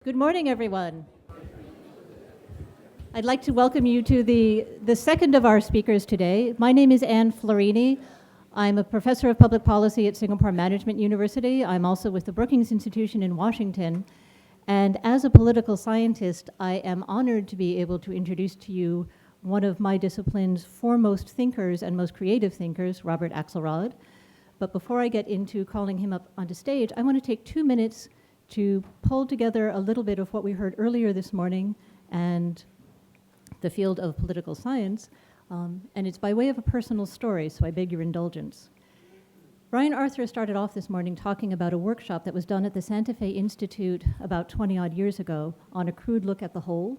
Good morning, everyone. I'd like to welcome you to the second of our speakers today. My name is Anne Florini. I'm a professor of public policy at Singapore Management University. I'm also with the Brookings Institution in Washington. And as a political scientist, I am honored to be able to introduce to you one of my discipline's foremost thinkers and most creative thinkers, Robert Axelrod. But before I get into calling him up onto stage, I want to take 2 minutes to pull together a little bit of what we heard earlier this morning and the field of political science, and it's by way of a personal story, so I beg your indulgence. Brian Arthur started off this morning talking about a workshop that was done at the Santa Fe Institute about 20-odd years ago on a crude look at the whole.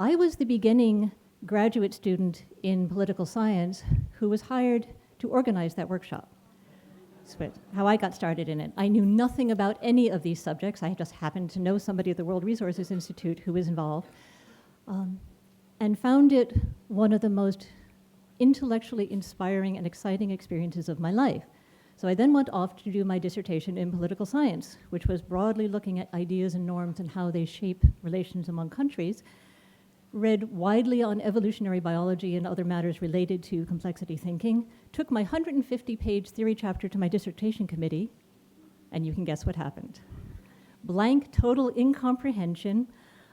I was the beginning graduate student in political science who was hired to organize that workshop. That's how I got started in it. I knew nothing about any of these subjects. I just happened to know somebody at the World Resources Institute who was involved, and found it one of the most intellectually inspiring and exciting experiences of my life. So I then went off to do my dissertation in political science, which was broadly looking at ideas and norms and how they shape relations among countries, read widely on evolutionary biology and other matters related to complexity thinking, took my 150-page theory chapter to my dissertation committee, and you can guess what happened. Blank, total incomprehension.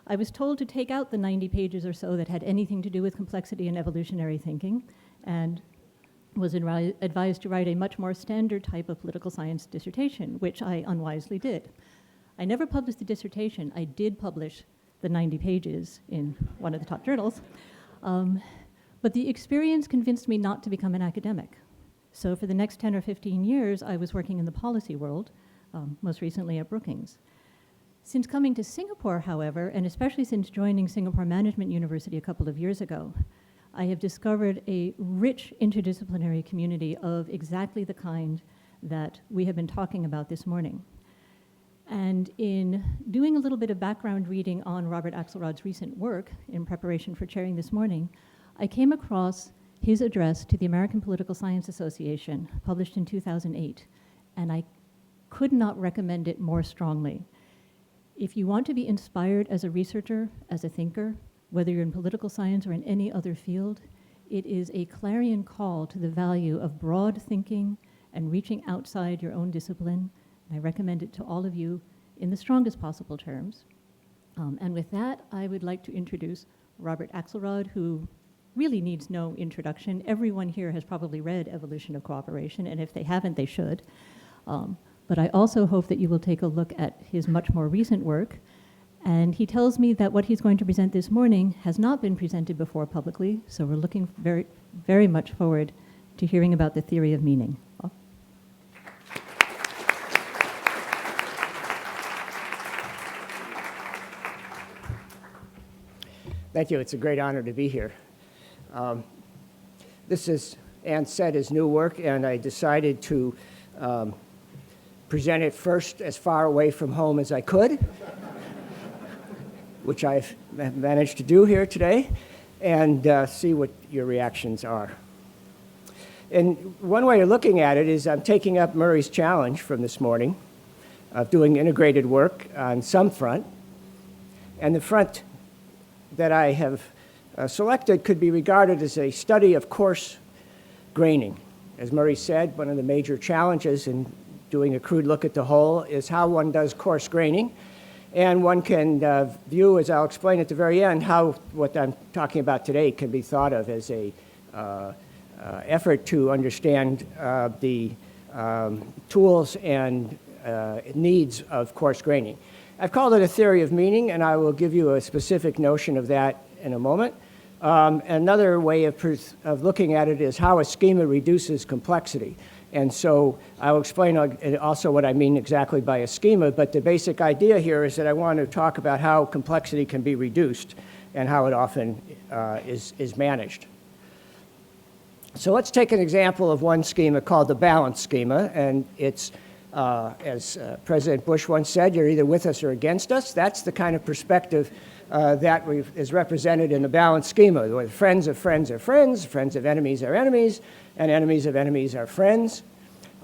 I was told to take out the 90 pages or so that had anything to do with complexity and evolutionary thinking, and was advised to write a much more standard type of political science dissertation, which I unwisely did. I never published the dissertation. I did publish the 90 pages in one of the top journals. But the experience convinced me not to become an academic. So for the next 10 or 15 years, I was working in the policy world, most recently at Brookings. Since coming to Singapore, however, and especially since joining Singapore Management University a couple of years ago, I have discovered a rich interdisciplinary community of exactly the kind that we have been talking about this morning. And in doing a little bit of background reading on Robert Axelrod's recent work in preparation for chairing this morning, I came across his address to the American Political Science Association, published in 2008, and I could not recommend it more strongly. If you want to be inspired as a researcher, as a thinker, whether you're in political science or in any other field, it is a clarion call to the value of broad thinking and reaching outside your own discipline. I recommend it to all of you in the strongest possible terms. And with that, I would like to introduce Robert Axelrod, who really needs no introduction. Everyone here has probably read Evolution of Cooperation, and if they haven't, they should. But I also hope that you will take a look at his much more recent work. And he tells me that what he's going to present this morning has not been presented before publicly, so we're looking very, very much forward to hearing about the theory of meaning. Thank you. It's a great honor to be here. This is, Anne said, his new work, and I decided to present it first as far away from home as I could, which I've managed to do here today, and see what your reactions are. And one way of looking at it is I'm taking up Murray's challenge from this morning of doing integrated work on some front, and the front that I have selected could be regarded as a study of coarse graining. As Murray said, one of the major challenges in doing a crude look at the whole is how one does coarse graining. And one can view, as I'll explain at the very end, how what I'm talking about today can be thought of as a effort to understand the tools and needs of coarse graining. I've called it a theory of meaning, and I will give you a specific notion of that in a moment. Another way of looking at it is how a schema reduces complexity. And so I'll explain also what I mean exactly by a schema, but the basic idea here is that I want to talk about how complexity can be reduced and how it often is managed. So let's take an example of one schema called the balance schema, and it's as President Bush once said, you're either with us or against us. That's the kind of perspective that is represented in the balance schema, where friends of friends are friends, friends of enemies are enemies, and enemies of enemies are friends.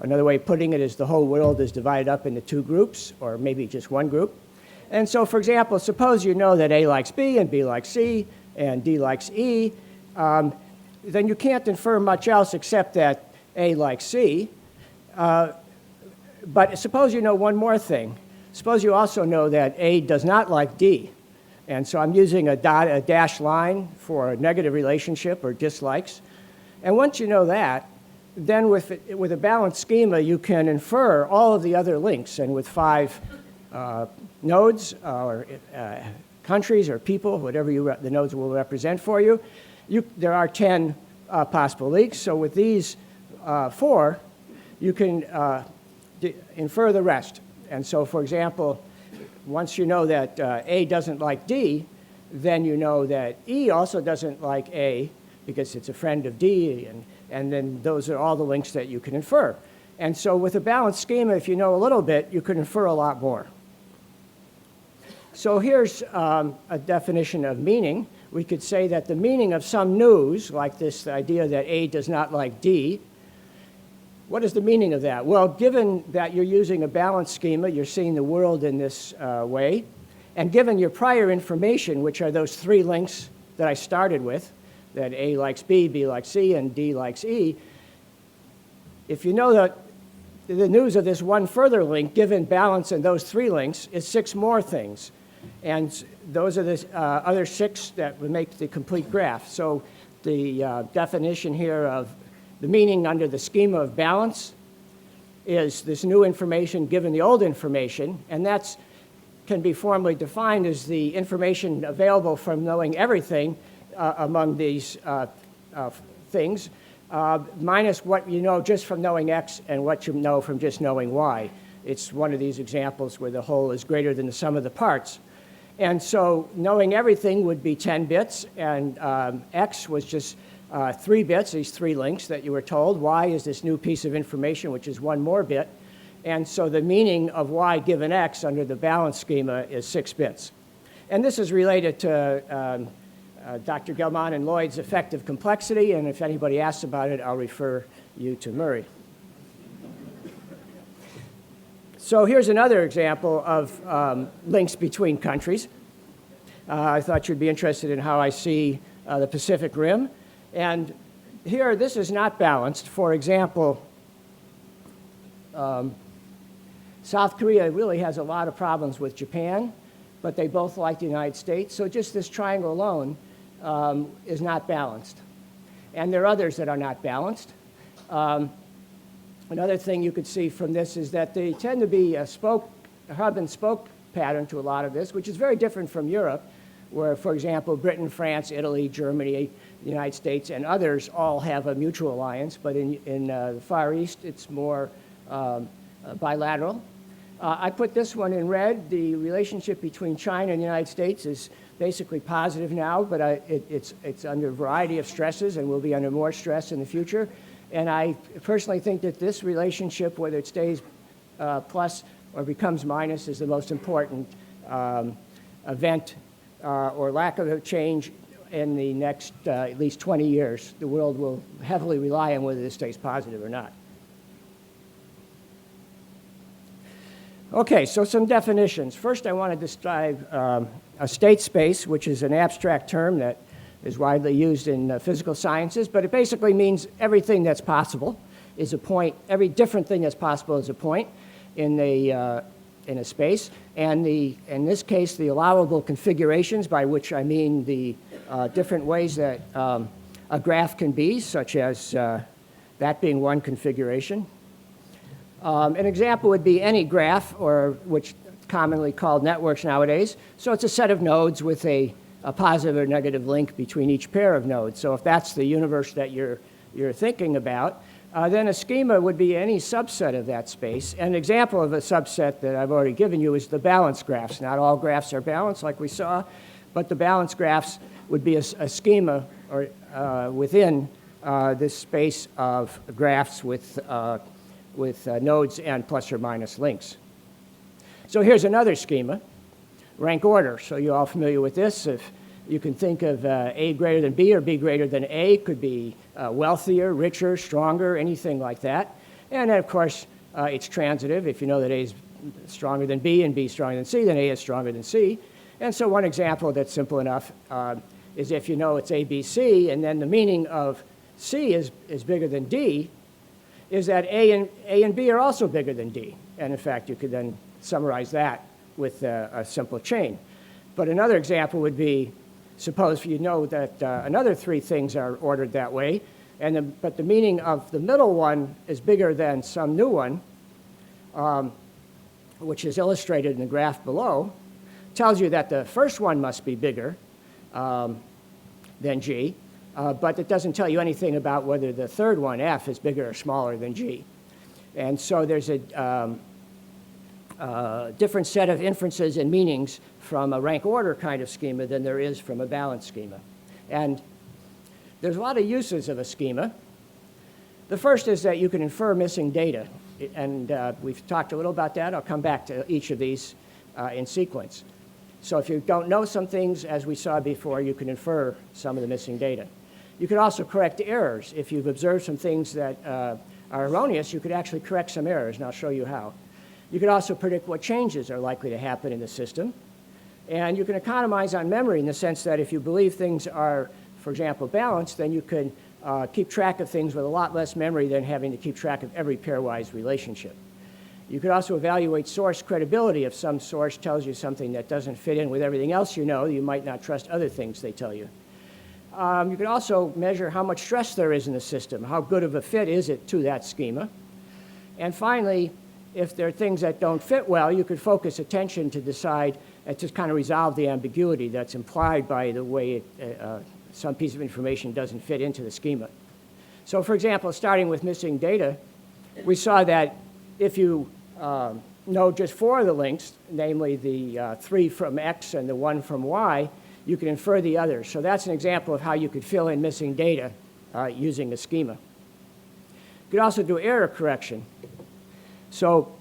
Another way of putting it is the whole world is divided up into two groups, or maybe just one group. And so, for example, suppose you know that A likes B and B likes C and D likes E, then you can't infer much else except that A likes C. But suppose you know one more thing. Suppose you also know that A does not like D. And so I'm using a dashed line for a negative relationship or dislikes. And once you know that, then with a balanced schema, you can infer all of the other links. And with 5 nodes or countries or people, whatever the nodes will represent for you, there are 10 possible links. So with these 4, you can infer the rest. And so, for example, once you know that A doesn't like D, then you know that E also doesn't like A because it's a friend of D, and then those are all the links that you can infer. And so with a balanced schema, if you know a little bit, you can infer a lot more. So here's a definition of meaning. We could say that the meaning of some news, like this idea that A does not like D, what is the meaning of that? Well, given that you're using a balanced schema, you're seeing the world in this way, and given your prior information, which are those 3 links that I started with, that A likes B, B likes C, and D likes E, if you know that the news of this one further link, given balance in those 3 links, is 6 more things. And those are the other 6 that would make the complete graph. So the definition here of the meaning under the schema of balance is this new information given the old information, and that can be formally defined as the information available from knowing everything among these things, minus what you know just from knowing X and what you know from just knowing Y. It's one of these examples where the whole is greater than the sum of the parts. And so knowing everything would be 10 bits, and X was just 3 bits, these 3 links that you were told. Y is this new piece of information, which is 1 more bit. And so the meaning of Y given X under the balance schema is 6 bits. And this is related to Dr. Gelman and Lloyd's effective complexity, and if anybody asks about it, I'll refer you to Murray. So here's another example of links between countries. I thought you'd be interested in how I see the Pacific Rim. And here, this is not balanced. For example, South Korea really has a lot of problems with Japan, but they both like the United States. So just this triangle alone is not balanced. And there are others that are not balanced. Another thing you could see from this is that they tend to be a hub and spoke pattern to a lot of this, which is very different from Europe, where, for example, Britain, France, Italy, Germany, the United States, and others all have a mutual alliance, but in the Far East, it's more bilateral. I put this one in red. The relationship between China and the United States is basically positive now, but it's under a variety of stresses and will be under more stress in the future. And I personally think that this relationship, whether it stays plus or becomes minus, is the most important event or lack of a change in the next at least 20 years. The world will heavily rely on whether this stays positive or not. Okay, so some definitions. First, I want to describe a state space, which is an abstract term that is widely used in physical sciences, but it basically means everything that's possible is a point. Every different thing that's possible is a point in a space. And in this case, the allowable configurations, by which I mean the different ways that a graph can be, such as that being one configuration. An example would be any graph, or which commonly called networks nowadays. So it's a set of nodes with a positive or negative link between each pair of nodes. So if that's the universe that you're thinking about, then a schema would be any subset of that space. An example of a subset that I've already given you is the balance graphs. Not all graphs are balanced, like we saw, but the balance graphs would be a schema or within this space of graphs with nodes and plus or minus links. So here's another schema, rank order. So you're all familiar with this. If you can think of A greater than B or B greater than A, could be wealthier, richer, stronger, anything like that. And then, of course, it's transitive. If you know that A is stronger than B and B stronger than C, then A is stronger than C. And so one example that's simple enough is if you know it's A, B, C, and then the meaning of C is bigger than D, is that A and B are also bigger than D. And in fact, you could then summarize that with a simple chain. But another example would be, suppose you know that another three things are ordered that way, but the meaning of the middle one is bigger than some new one, which is illustrated in the graph below, tells you that the first one must be bigger than G, but it doesn't tell you anything about whether the third one, F, is bigger or smaller than G. And so there's a different set of inferences and meanings from a rank order kind of schema than there is from a balance schema. And there's a lot of uses of a schema. The first is that you can infer missing data. And we've talked a little about that. I'll come back to each of these in sequence. So if you don't know some things, as we saw before, you can infer some of the missing data. You can also correct errors. If you've observed some things that are erroneous, you could actually correct some errors, and I'll show you how. You can also predict what changes are likely to happen in the system. And you can economize on memory in the sense that if you believe things are, for example, balanced, then you can keep track of things with a lot less memory than having to keep track of every pairwise relationship. You could also evaluate source credibility. If some source tells you something that doesn't fit in with everything else you know, you might not trust other things they tell you. You can also measure how much stress there is in the system. How good of a fit is it to that schema? And finally, if there are things that don't fit well, you could focus attention to decide and to kind of resolve the ambiguity that's implied by the way some piece of information doesn't fit into the schema. So for example, starting with missing data, we saw that if you know just 4 of the links, namely the 3 from X and the 1 from Y, you can infer the others. So that's an example of how you could fill in missing data using a schema. You could also do error correction. So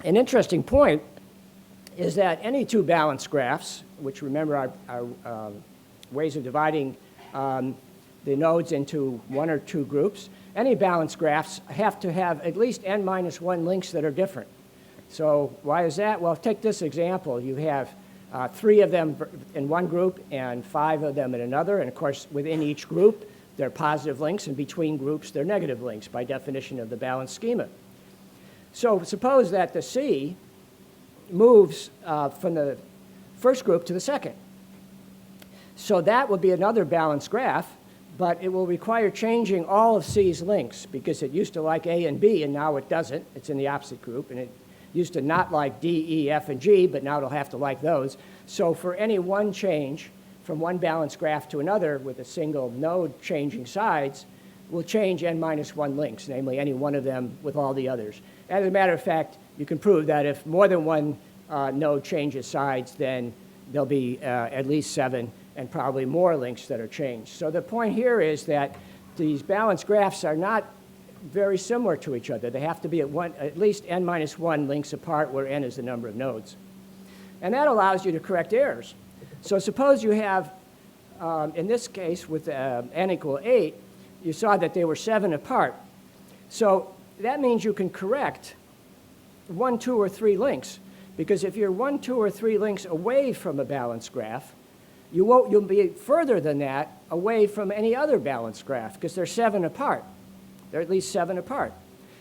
an interesting point is that any two balanced graphs, which remember are ways of dividing the nodes into 1 or 2 groups, any balanced graphs have to have at least n-1 links that are different. So why is that? Well, take this example. You have 3 of them in one group and 5 of them in another. And of course, within each group, they're positive links, and between groups, they're negative links by definition of the balanced schema. So suppose that the C moves from the first group to the second. So that will be another balanced graph, but it will require changing all of C's links because it used to like A and B, and now it doesn't. It's in the opposite group, and it used to not like D, E, F, and G, but now it'll have to like those. So for any one change from one balanced graph to another with a single node changing sides, will change n-1 links, namely any one of them with all the others. As a matter of fact, you can prove that if more than one node changes sides, then there'll be at least 7 and probably more links that are changed. So the point here is that these balanced graphs are not very similar to each other. They have to be at least n-1 links apart, where n is the number of nodes. And that allows you to correct errors. So suppose you have, in this case, with n equal 8, you saw that they were 7 apart. So that means you can correct 1, 2, or 3 links. Because if you're 1, 2, or 3 links away from a balanced graph, you'll be further than that away from any other balanced graph, because they're 7 apart. They're at least 7 apart.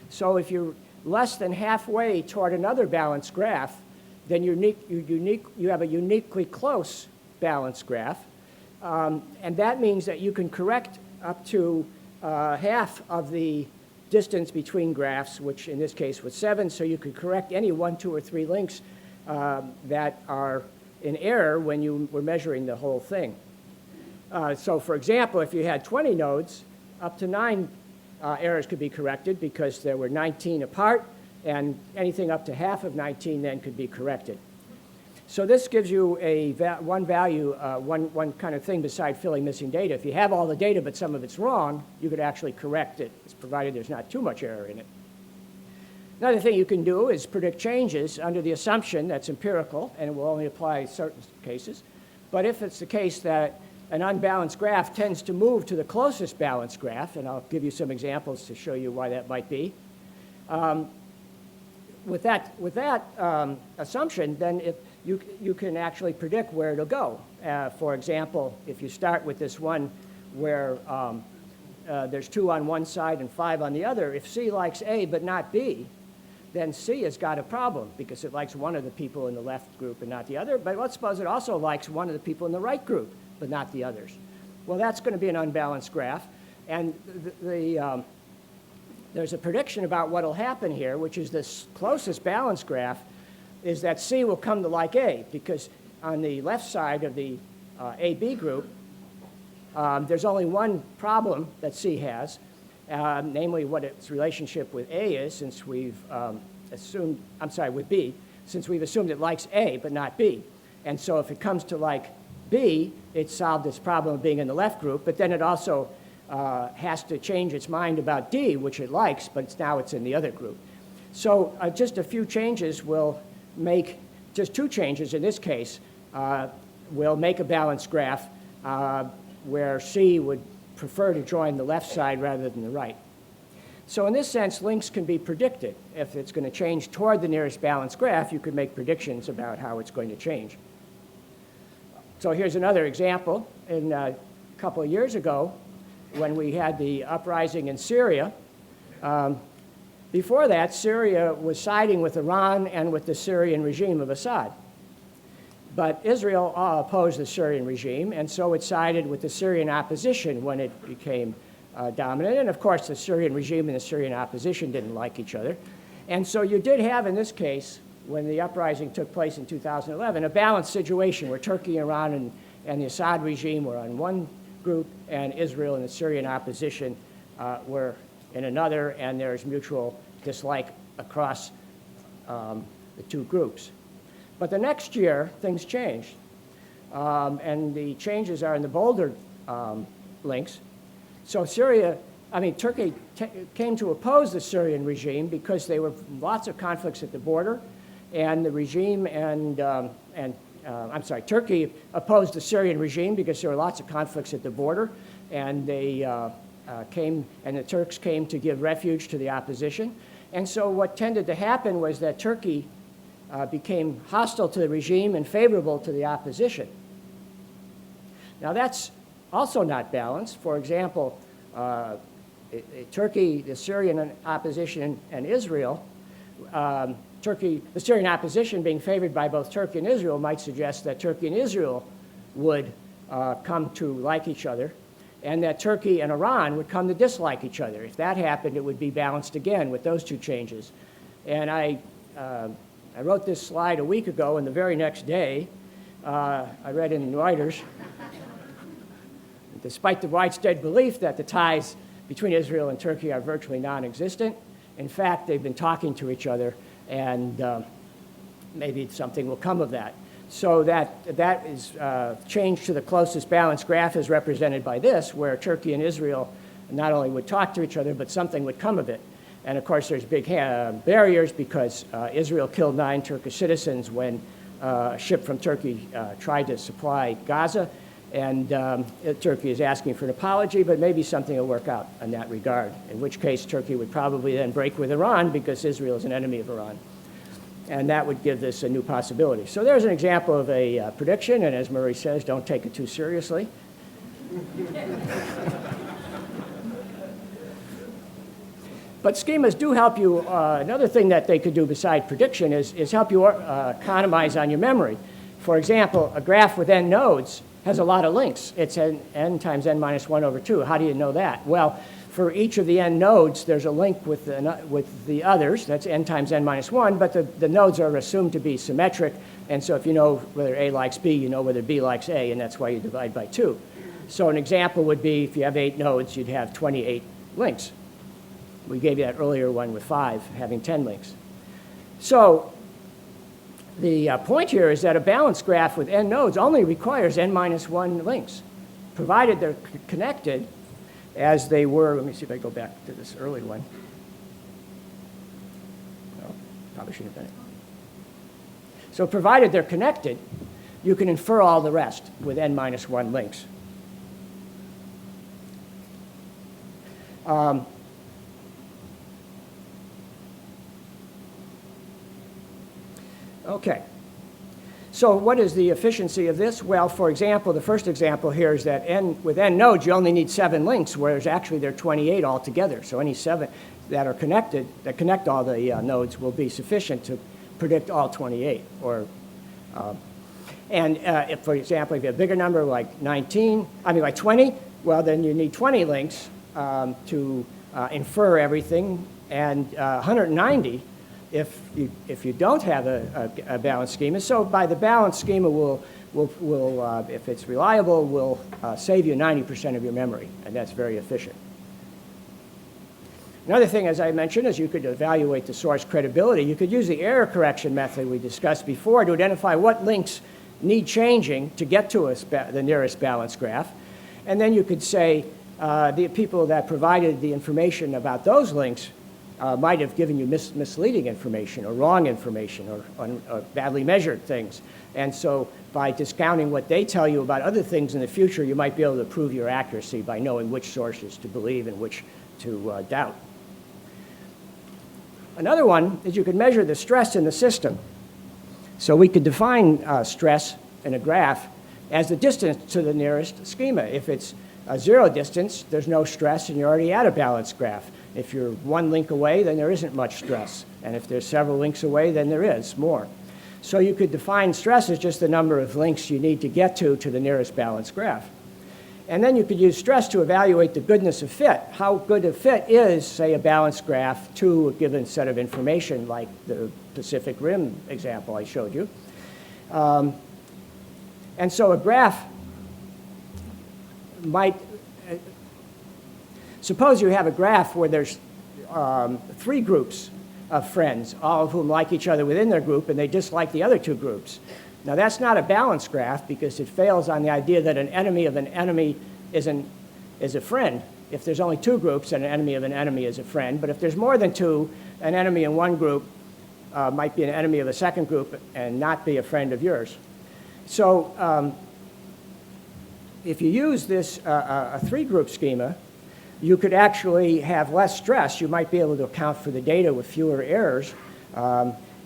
So if you're less than halfway toward another balanced graph, then you have a uniquely close balanced graph. And that means that you can correct up to half of the distance between graphs, which in this case was 7. So you could correct any 1, 2, or 3 links that are in error when you were measuring the whole thing. So for example, if you had 20 nodes, up to 9 errors could be corrected because there were 19 apart, and anything up to half of 19 then could be corrected. So this gives you one value, one kind of thing beside filling missing data. If you have all the data but some of it's wrong, you could actually correct it, provided there's not too much error in it. Another thing you can do is predict changes under the assumption that's empirical, and it will only apply in certain cases. But if it's the case that an unbalanced graph tends to move to the closest balanced graph, and I'll give you some examples to show you why that might be, With that assumption, then if you can actually predict where it'll go. For example, if you start with this one where there's 2 on one side and 5 on the other, if C likes A but not B, then C has got a problem because it likes one of the people in the left group and not the other. But let's suppose it also likes one of the people in the right group but not the others. Well, that's going to be an unbalanced graph. And there's a prediction about what will happen here, which is this closest balanced graph, is that C will come to like A, because on the left side of the AB group, there's only one problem that C has, namely what its relationship with A is, since we've with B, since we've assumed it likes A but not B. And so if it comes to like B, it solved its problem of being in the left group, but then it also has to change its mind about D, which it likes, but now it's in the other group. So just a few changes will make, just 2 changes in this case, will make a balanced graph where C would prefer to join the left side rather than the right. So in this sense, links can be predicted. If it's going to change toward the nearest balanced graph, you could make predictions about how it's going to change. So here's another example. In a couple of years ago, when we had the uprising in Syria, before that, Syria was siding with Iran and with the Syrian regime of Assad. But Israel opposed the Syrian regime, and so it sided with the Syrian opposition when it became dominant. And of course, the Syrian regime and the Syrian opposition didn't like each other. And so you did have, in this case, when the uprising took place in 2011, a balanced situation where Turkey, Iran, and the Assad regime were on one group, and Israel and the Syrian opposition were in another, and there's mutual dislike across the 2 groups. But the next year, things changed, and the changes are in the bolder links. So Turkey came to oppose the Syrian regime because there were lots of conflicts at the border, and the regime Turkey opposed the Syrian regime because there were lots of conflicts at the border, and the Turks came to give refuge to the opposition. And so what tended to happen was that Turkey became hostile to the regime and favorable to the opposition. Now that's also not balanced. For example, Turkey, the Syrian opposition, and Israel, the Syrian opposition being favored by both Turkey and Israel might suggest that Turkey and Israel would come to like each other, and that Turkey and Iran would come to dislike each other. If that happened, it would be balanced again with those 2 changes. And I wrote this slide a week ago, and the very next day, I read in Reuters, despite the widespread belief that the ties between Israel and Turkey are virtually non-existent, in fact, they've been talking to each other, and maybe something will come of that. So that is changed to the closest balanced graph is represented by this, where Turkey and Israel not only would talk to each other, but something would come of it. And of course, there's big barriers because Israel killed 9 Turkish citizens when a ship from Turkey tried to supply Gaza. And Turkey is asking for an apology, but maybe something will work out in that regard, in which case Turkey would probably then break with Iran because Israel is an enemy of Iran. And that would give this a new possibility. So there's an example of a prediction, and as Murray says, don't take it too seriously. But schemas do help you. Another thing that they could do beside prediction is help you economize on your memory. For example, a graph with n nodes has a lot of links. It's n times n minus 1 over 2. How do you know that? Well, for each of the n nodes, there's a link with the others. That's n times n minus 1, but the nodes are assumed to be symmetric. And so if you know whether A likes B, you know whether B likes A, and that's why you divide by 2. So an example would be if you have 8 nodes, you'd have 28 links. We gave you that earlier one with 5, having 10 links. So the point here is that a balanced graph with n nodes only requires n minus 1 links, provided they're connected as they were. Let me see if I go back to this early one. No, probably shouldn't have done it. So provided they're connected, you can infer all the rest with n minus 1 links. Okay. So what is the efficiency of this? Well, for example, the first example here is that with n nodes, you only need 7 links, whereas actually there are 28 altogether. So any 7 that are connected, that connect all the nodes, will be sufficient to predict all 28. If, for example, if you have a bigger number like 20, well, then you need 20 links to infer everything, and 190 if you don't have a balance schema. So by the balance schema will if it's reliable, will save you 90% of your memory, and that's very efficient. Another thing, as I mentioned, is you could evaluate the source credibility. You could use the error correction method we discussed before to identify what links need changing to get to the nearest balance graph. And then you could say the people that provided the information about those links might have given you misleading information or wrong information or badly measured things. And so by discounting what they tell you about other things in the future, you might be able to prove your accuracy by knowing which sources to believe and which to doubt. Another one is you could measure the stress in the system. So we could define stress in a graph as the distance to the nearest schema. If it's a 0 distance, there's no stress, and you're already at a balanced graph. If you're 1 link away, then there isn't much stress. And if there's several links away, then there is more. So you could define stress as just the number of links you need to get to the nearest balanced graph. And then you could use stress to evaluate the goodness of fit. How good a fit is, say, a balanced graph to a given set of information, like the Pacific Rim example I showed you. And so a graph might, suppose you have a graph where there's 3 groups of friends, all of whom like each other within their group, and they dislike the other 2 groups. Now that's not a balanced graph because it fails on the idea that an enemy of an enemy is a friend. If there's only 2 groups, then an enemy of an enemy is a friend. But if there's more than 2, an enemy in one group might be an enemy of a second group and not be a friend of yours. So if you use this a 3-group schema, you could actually have less stress. You might be able to account for the data with fewer errors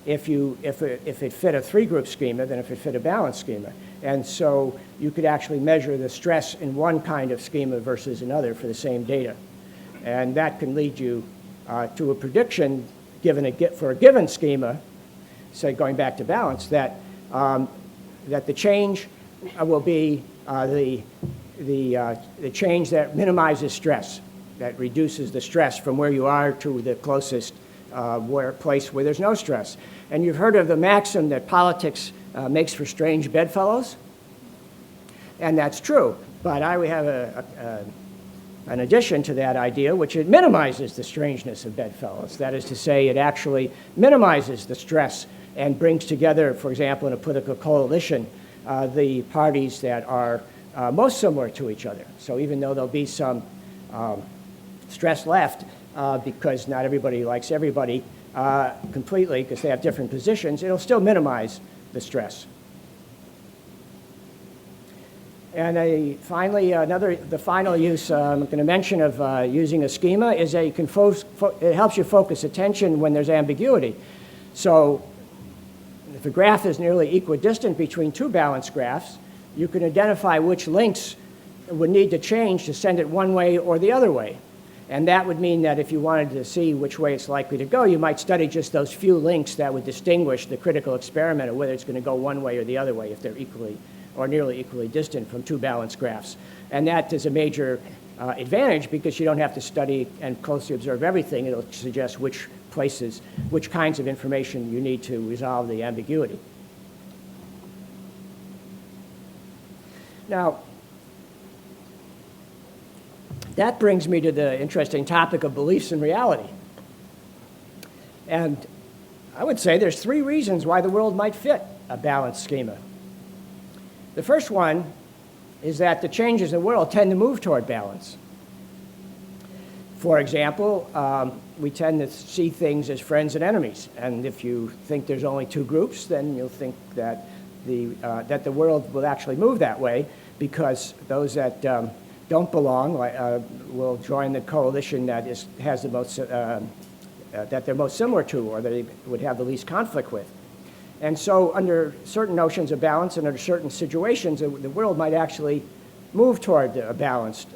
if it fit a 3-group schema than if it fit a balanced schema. And so you could actually measure the stress in one kind of schema versus another for the same data. And that can lead you to a prediction for a given schema, say going back to balance, that the change will be the change that minimizes stress, that reduces the stress from where you are to the closest place where there's no stress. And you've heard of the maxim that politics makes for strange bedfellows, and that's true. But we have an addition to that idea, which it minimizes the strangeness of bedfellows. That is to say, it actually minimizes the stress and brings together, for example, in a political coalition, the parties that are most similar to each other. So even though there'll be some stress left, because not everybody likes everybody completely because they have different positions, it'll still minimize the stress. And finally, the final use I'm going to mention of using a schema is that it helps you focus attention when there's ambiguity. So if a graph is nearly equidistant between 2 balanced graphs, you can identify which links would need to change to send it one way or the other way. And that would mean that if you wanted to see which way it's likely to go, you might study just those few links that would distinguish the critical experiment of whether it's going to go one way or the other way if they're equally or nearly equally distant from 2 balanced graphs. And that is a major advantage because you don't have to study and closely observe everything. It'll suggest which kinds of information you need to resolve the ambiguity. Now, that brings me to the interesting topic of beliefs and reality. And I would say there's 3 reasons why the world might fit a balanced schema. The first one is that the changes in the world tend to move toward balance. For example, we tend to see things as friends and enemies. And if you think there's only 2 groups, then you'll think that the world will actually move that way because those that don't belong will join the coalition that has the most that they're most similar to or that they would have the least conflict with. And so under certain notions of balance and under certain situations, the world might actually move toward a balanced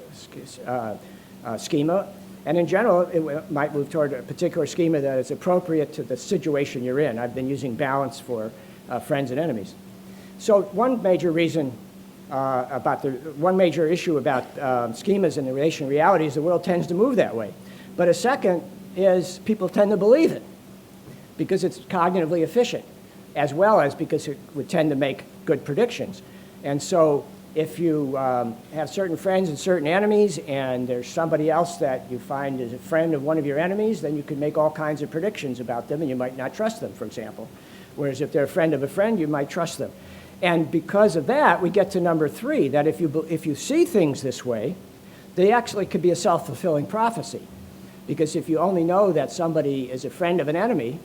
schema. And in general, it might move toward a particular schema that is appropriate to the situation you're in. I've been using balance for friends and enemies. So one major reason one major issue about schemas and the relation to reality is the world tends to move that way. But a second is people tend to believe it because it's cognitively efficient, as well as because it would tend to make good predictions. And so if you have certain friends and certain enemies, and there's somebody else that you find is a friend of one of your enemies, then you can make all kinds of predictions about them, and you might not trust them, for example. Whereas if they're a friend of a friend, you might trust them. And because of that, we get to number 3, that if you see things this way, they actually could be a self-fulfilling prophecy. Because if you only know that somebody is a friend of an enemy,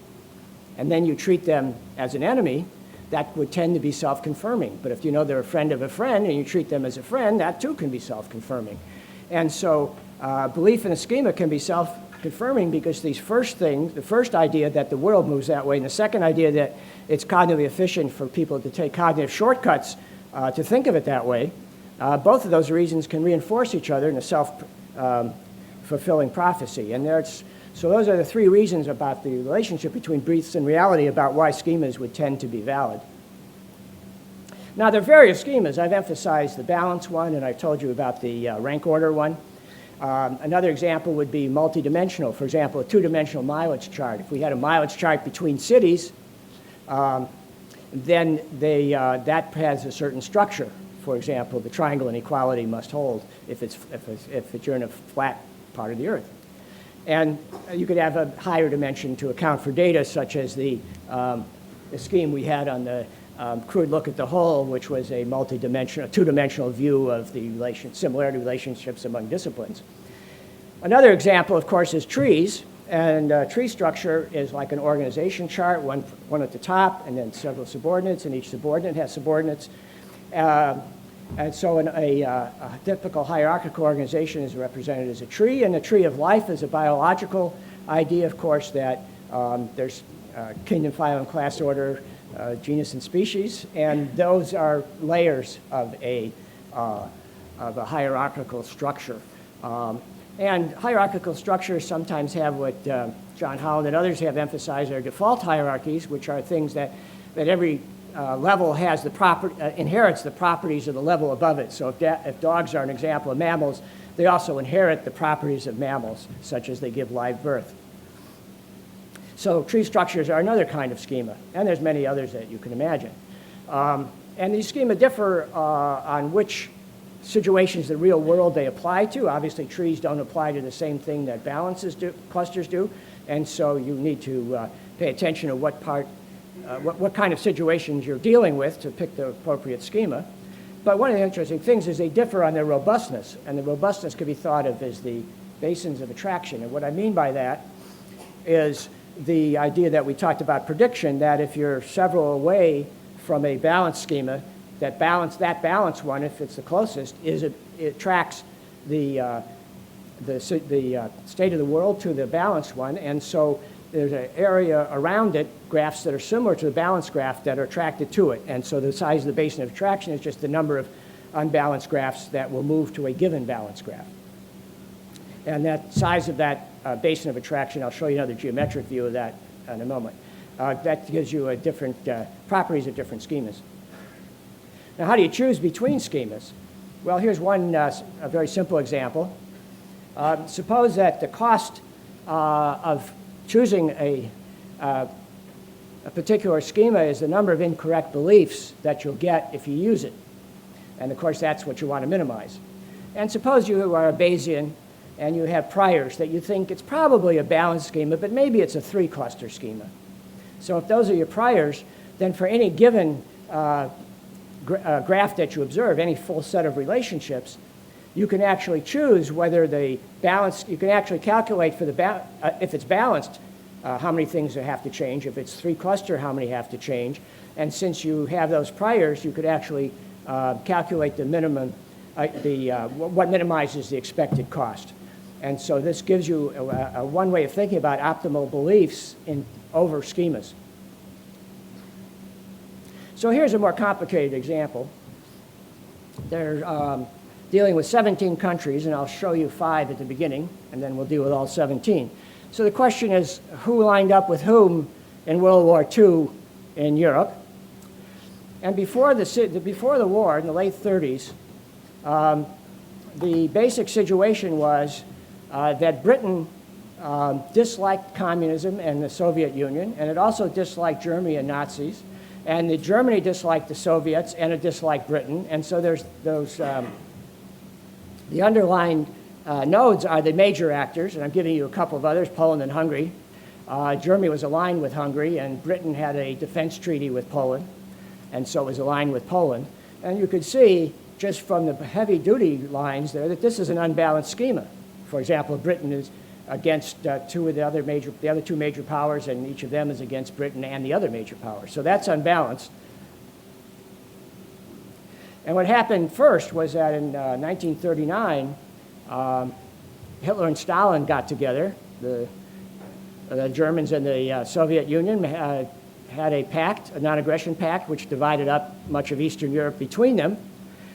and then you treat them as an enemy, that would tend to be self-confirming. But if you know they're a friend of a friend, and you treat them as a friend, that too can be self-confirming. And so belief in a schema can be self-confirming because these first things, the first idea that the world moves that way, and the second idea that it's cognitively efficient for people to take cognitive shortcuts to think of it that way, both of those reasons can reinforce each other in a self-fulfilling prophecy. And so those are the 3 reasons about the relationship between beliefs and reality about why schemas would tend to be valid. Now, there are various schemas. I've emphasized the balance one, and I've told you about the rank order one. Another example would be multidimensional. For example, a 2-dimensional mileage chart. If we had a mileage chart between cities, then that has a certain structure. For example, the triangle inequality must hold if you're in a flat part of the Earth. And you could have a higher dimension to account for data, such as the scheme we had on the Crude look at the whole, which was a multi-dimensional, 2-dimensional view of the similarity relationships among disciplines. Another example, of course, is trees. And tree structure is like an organization chart, one at the top, and then several subordinates, and each subordinate has subordinates. And so a typical hierarchical organization is represented as a tree, and a tree of life is a biological idea, of course, that there's kingdom, phylum, class, order, genus, and species, and those are layers of a hierarchical structure. And hierarchical structures sometimes have what John Holland and others have emphasized are default hierarchies, which are things that every level has inherits the properties of the level above it. So if dogs are an example of mammals, they also inherit the properties of mammals, such as they give live birth. So tree structures are another kind of schema, and there's many others that you can imagine. And these schema differ on which situations the real world they apply to. Obviously, trees don't apply to the same thing that clusters do, and so you need to pay attention to what kind of situations you're dealing with to pick the appropriate schema. But one of the interesting things is they differ on their robustness, and the robustness could be thought of as the basins of attraction. And what I mean by that is the idea that we talked about prediction, that if you're several away from a balanced schema, that balance one, if it's the closest, it tracks the state of the world to the balanced one, and so there's an area around it, graphs that are similar to the balanced graph that are attracted to it, and so the size of the basin of attraction is just the number of unbalanced graphs that will move to a given balanced graph. And that size of that basin of attraction, I'll show you another geometric view of that in a moment. That gives you a different properties of different schemas. Now, how do you choose between schemas? Well, here's one a very simple example. Suppose that the cost of choosing a particular schema is the number of incorrect beliefs that you'll get if you use it. And of course, that's what you want to minimize. And suppose you are a Bayesian and you have priors that you think it's probably a balanced schema, but maybe it's a 3-cluster schema. So if those are your priors, then for any given graph that you observe, any full set of relationships, you can actually choose whether the balance, you can actually calculate for if it's balanced, how many things have to change. If it's 3-cluster, how many have to change. And since you have those priors, you could actually calculate the minimum, what minimizes the expected cost. And so this gives you one way of thinking about optimal beliefs over schemas. So here's a more complicated example. They're dealing with 17 countries, and I'll show you 5 at the beginning, and then we'll deal with all 17. So the question is, who lined up with whom in World War II in Europe? And before the war, in the late 30s, the basic situation was that Britain disliked communism and the Soviet Union, and it also disliked Germany and Nazis. And Germany disliked the Soviets, and it disliked Britain. And so there's those, the underlying nodes are the major actors, and I'm giving you a couple of others, Poland and Hungary. Germany was aligned with Hungary, and Britain had a defense treaty with Poland, and so it was aligned with Poland. And you could see, just from the heavy-duty lines there, that this is an unbalanced schema. For example, Britain is against the other two major powers, and each of them is against Britain and the other major powers. So that's unbalanced. And what happened first was that in 1939, Hitler and Stalin got together. The Germans and the Soviet Union had a pact, a non-aggression pact, which divided up much of Eastern Europe between them.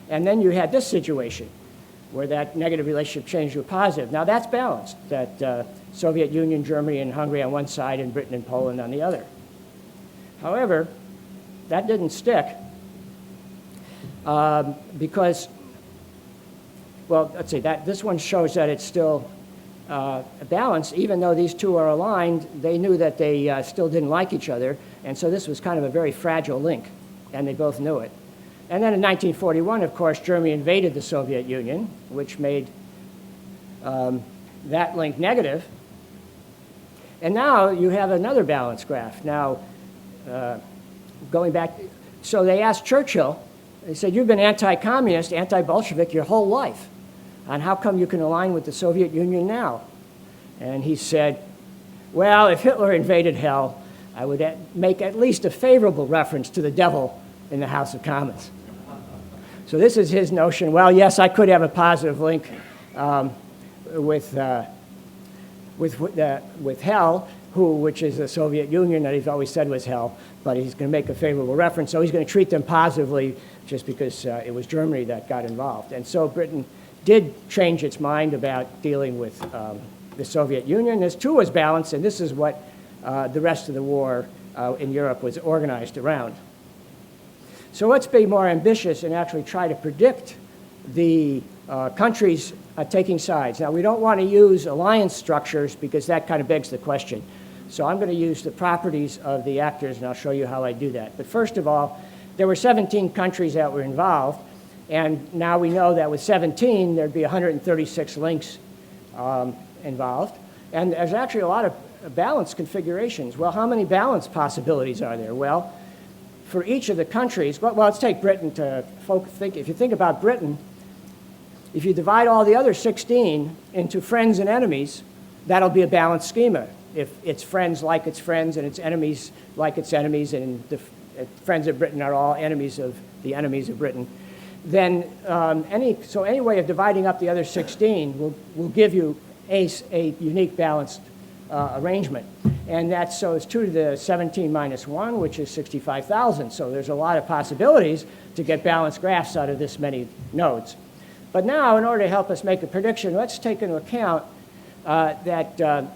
And then you had this situation, where that negative relationship changed to a positive. Now that's balanced, that Soviet Union, Germany, and Hungary on one side, and Britain and Poland on the other. However, that didn't stick because, well, let's see, this one shows that it's still balanced. Even though these two are aligned, they knew that they still didn't like each other, and so this was kind of a very fragile link, and they both knew it. And then in 1941, of course, Germany invaded the Soviet Union, which made that link negative. And now you have another balance graph. Now, going back, so they asked Churchill, they said, you've been anti-communist, anti-Bolshevik your whole life, and how come you can align with the Soviet Union now? And he said, well, if Hitler invaded hell, I would make at least a favorable reference to the devil in the House of Commons. So this is his notion. Well, yes, I could have a positive link with hell, which is the Soviet Union that he's always said was hell, but he's going to make a favorable reference. So he's going to treat them positively just because it was Germany that got involved. And so Britain did change its mind about dealing with the Soviet Union. This too was balanced, and this is what the rest of the war in Europe was organized around. So let's be more ambitious and actually try to predict the countries taking sides. Now, we don't want to use alliance structures because that kind of begs the question. So I'm going to use the properties of the actors, and I'll show you how I do that. But first of all, there were 17 countries that were involved, and now we know that with 17, there'd be 136 links involved. And there's actually a lot of balanced configurations. Well, how many balanced possibilities are there? Well, for each of the countries, well, let's take Britain to think. If you think about Britain, if you divide all the other 16 into friends and enemies, that'll be a balanced schema. If its friends like its friends and its enemies like its enemies, and the friends of Britain are all enemies of the enemies of Britain, then any way of dividing up the other 16 will give you a unique balanced arrangement. And that's, so it's 2 to the 17 minus 1, which is 65,000. So there's a lot of possibilities to get balanced graphs out of this many nodes. But now, in order to help us make a prediction, let's take into account that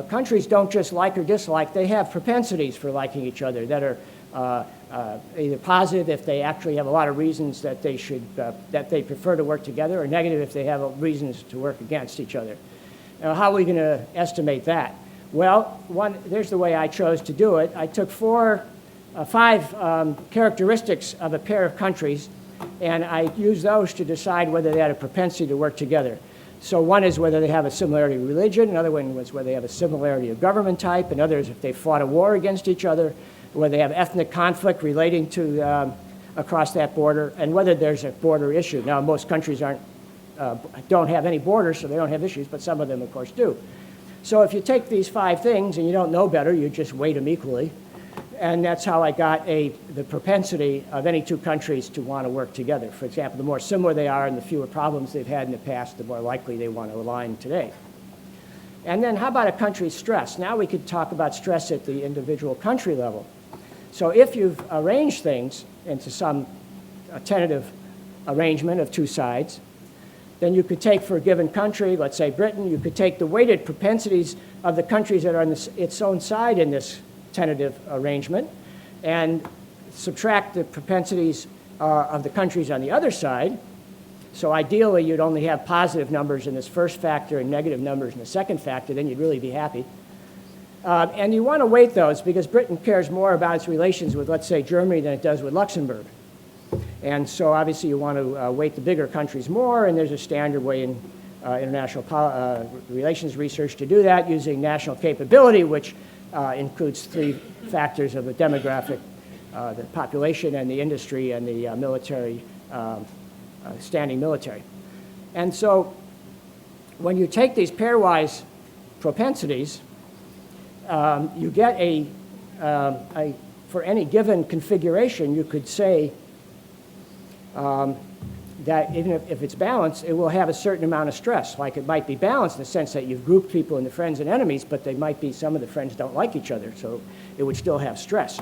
countries don't just like or dislike, they have propensities for liking each other that are either positive if they actually have a lot of reasons that they prefer to work together, or negative if they have reasons to work against each other. Now, how are we going to estimate that? Well, there's the way I chose to do it. I took 5 characteristics of a pair of countries, and I used those to decide whether they had a propensity to work together. So one is whether they have a similarity of religion, another one was whether they have a similarity of government type, and others if they fought a war against each other, whether they have ethnic conflict relating to across that border, and whether there's a border issue. Now, most countries don't have any borders, so they don't have issues, but some of them, of course, do. So if you take these 5 things and you don't know better, you just weight them equally. And that's how I got the propensity of any 2 countries to want to work together. For example, the more similar they are and the fewer problems they've had in the past, the more likely they want to align today. And then how about a country's stress? Now we could talk about stress at the individual country level. So if you've arranged things into some tentative arrangement of two sides, then you could take for a given country, let's say Britain, you could take the weighted propensities of the countries that are on its own side in this tentative arrangement and subtract the propensities of the countries on the other side. So ideally, you'd only have positive numbers in this first factor and negative numbers in the second factor, then you'd really be happy. And you want to weight those because Britain cares more about its relations with, let's say, Germany than it does with Luxembourg. And so obviously you want to weight the bigger countries more, and there's a standard way in international relations research to do that using national capability, which includes three factors of the demographic, the population and the industry and the military, standing military. And so when you take these pairwise propensities, you get for any given configuration, you could say that even if it's balanced, it will have a certain amount of stress. Like it might be balanced in the sense that you've grouped people into friends and enemies, but they might be, some of the friends don't like each other, so it would still have stress.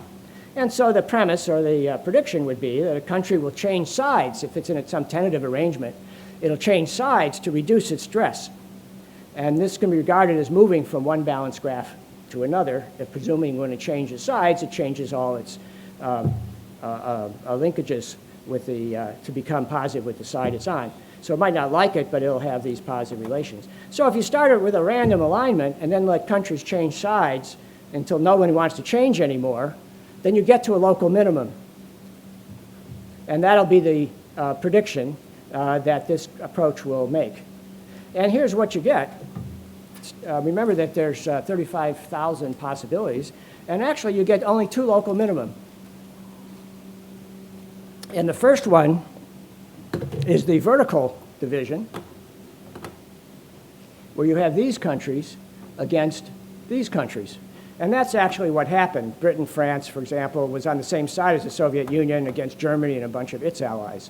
And so the premise or the prediction would be that a country will change sides. If it's in some tentative arrangement, it'll change sides to reduce its stress. And this can be regarded as moving from one balance graph to another, if presuming when it changes sides, it changes all its linkages with to become positive with the side it's on. So it might not like it, but it'll have these positive relations. So if you start it with a random alignment and then let countries change sides until no one wants to change anymore, then you get to a local minimum. And that'll be the prediction that this approach will make. And here's what you get. Remember that there's 35,000 possibilities, and actually you get only two local minimum. And the first one is the vertical division, where you have these countries against these countries. And that's actually what happened. Britain, France, for example, was on the same side as the Soviet Union against Germany and a bunch of its allies.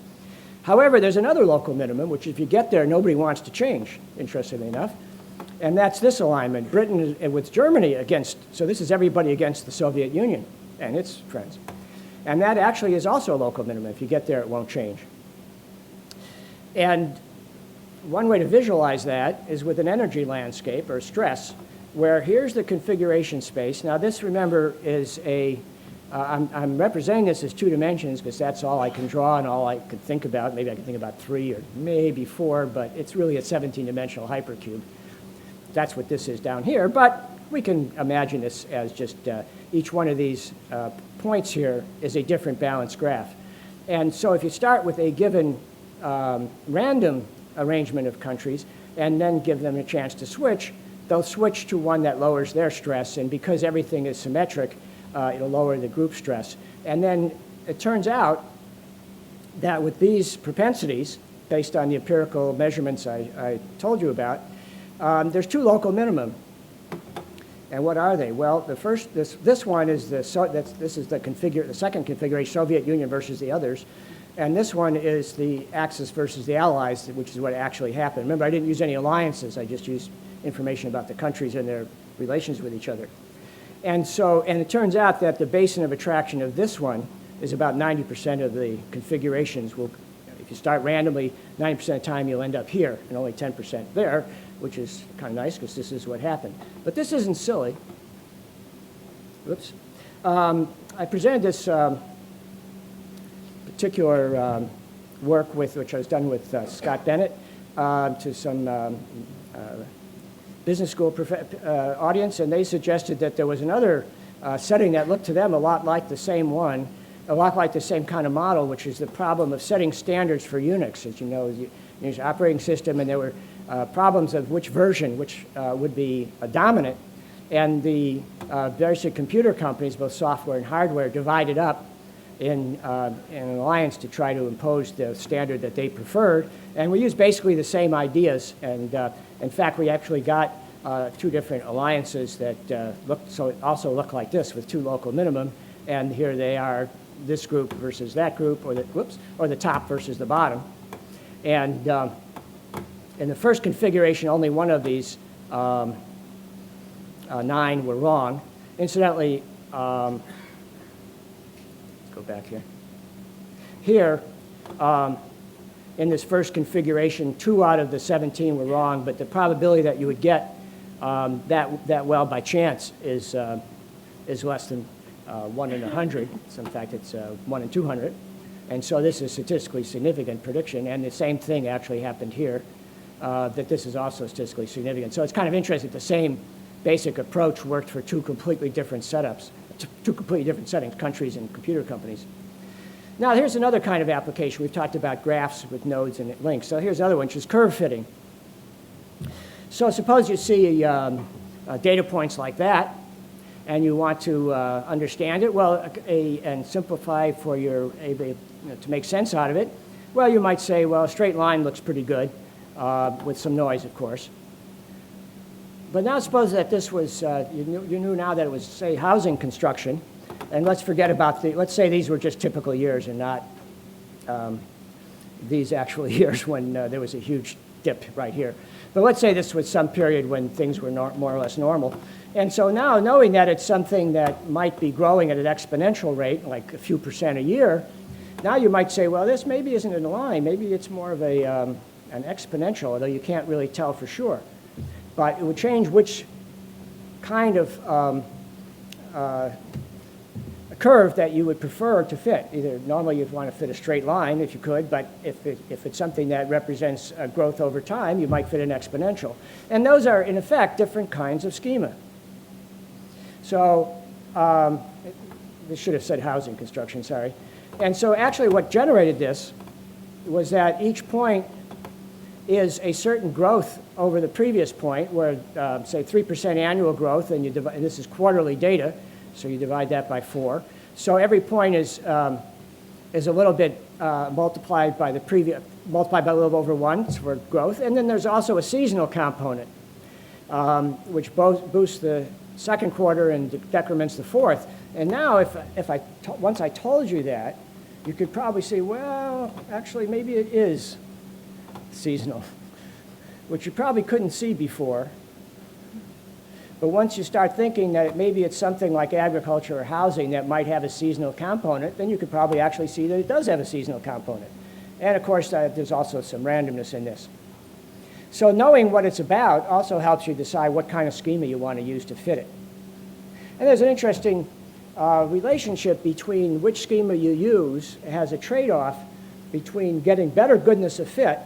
However, there's another local minimum, which if you get there, nobody wants to change, interestingly enough. And that's this alignment. Britain is with Germany against, so this is everybody against the Soviet Union and its friends. And that actually is also a local minimum. If you get there, it won't change. And one way to visualize that is with an energy landscape or stress, where here's the configuration space. Now this, remember, is I'm representing this as 2 dimensions because that's all I can draw and all I could think about. Maybe I can think about 3 or maybe 4, but it's really a 17-dimensional hypercube. That's what this is down here, but we can imagine this as just each one of these points here is a different balance graph. And so if you start with a given random arrangement of countries and then give them a chance to switch, they'll switch to one that lowers their stress, and because everything is symmetric, it'll lower the group stress. And then it turns out that with these propensities, based on the empirical measurements I told you about, there's 2 local minimum. And what are they? Well, the first, this one is the second configuration, Soviet Union versus the others. And this one is the Axis versus the Allies, which is what actually happened. Remember, I didn't use any alliances. I just used information about the countries and their relations with each other. And so, and it turns out that the basin of attraction of this one is about 90% of the configurations will, if you start randomly, 90% of the time you'll end up here and only 10% there, which is kind of nice because this is what happened. But this isn't silly. Whoops. I presented this particular work which I was done with Scott Bennett to some business school audience, and they suggested that there was another setting that looked to them a lot like the same one, a lot like the same kind of model, which is the problem of setting standards for Unix. As you know, Unix operating system, and there were problems of which version, which would be dominant, and the various computer companies, both software and hardware, divided up in an alliance to try to impose the standard that they preferred. And we used basically the same ideas. And in fact, we actually got 2 different alliances that also look like this with 2 local minimum. And here they are, this group versus that group, or the top versus the bottom. And in the first configuration, only one of these 9 were wrong. Incidentally, go back here. Here, in this first configuration, 2 out of the 17 were wrong, but the probability that you would get that well by chance is less than 1 in 100. So in fact, it's 1 in 200. And so this is statistically significant prediction, and the same thing actually happened here, that this is also statistically significant. So it's kind of interesting that the same basic approach worked for 2 completely different setups, 2 completely different settings, countries and computer companies. Now here's another kind of application. We've talked about graphs with nodes and links. So here's another one, which is curve fitting. So suppose you see data points like that, and you want to understand it, well, and simplify for to make sense out of it. Well, you might say, well, a straight line looks pretty good, with some noise, of course. But now suppose that this was, you knew now that it was, say, housing construction, and let's forget about let's say these were just typical years and not these actual years when there was a huge dip right here. But let's say this was some period when things were more or less normal. And so now, knowing that it's something that might be growing at an exponential rate, like a few % a year, now you might say, well, this maybe isn't in a line. Maybe it's more of an exponential, although you can't really tell for sure. But it would change which kind of curve that you would prefer to fit. Either normally you'd want to fit a straight line if you could, but if it's something that represents growth over time, you might fit an exponential. And those are, in effect, different kinds of schema. So this should have said housing construction, sorry. And so actually what generated this was that each point is a certain growth over the previous point, where, say, 3% annual growth, and this is quarterly data, so you divide that by 4. So every point is a little bit multiplied by a little over 1 for growth. And then there's also a seasonal component, which boosts the second quarter and decrements the fourth. And now once I told you that, you could probably say, well, actually, maybe it is seasonal, which you probably couldn't see before. But once you start thinking that maybe it's something like agriculture or housing that might have a seasonal component, then you could probably actually see that it does have a seasonal component. And of course, there's also some randomness in this. So knowing what it's about also helps you decide what kind of schema you want to use to fit it. And there's an interesting relationship between which schema you use. It has a trade-off between getting better goodness of fit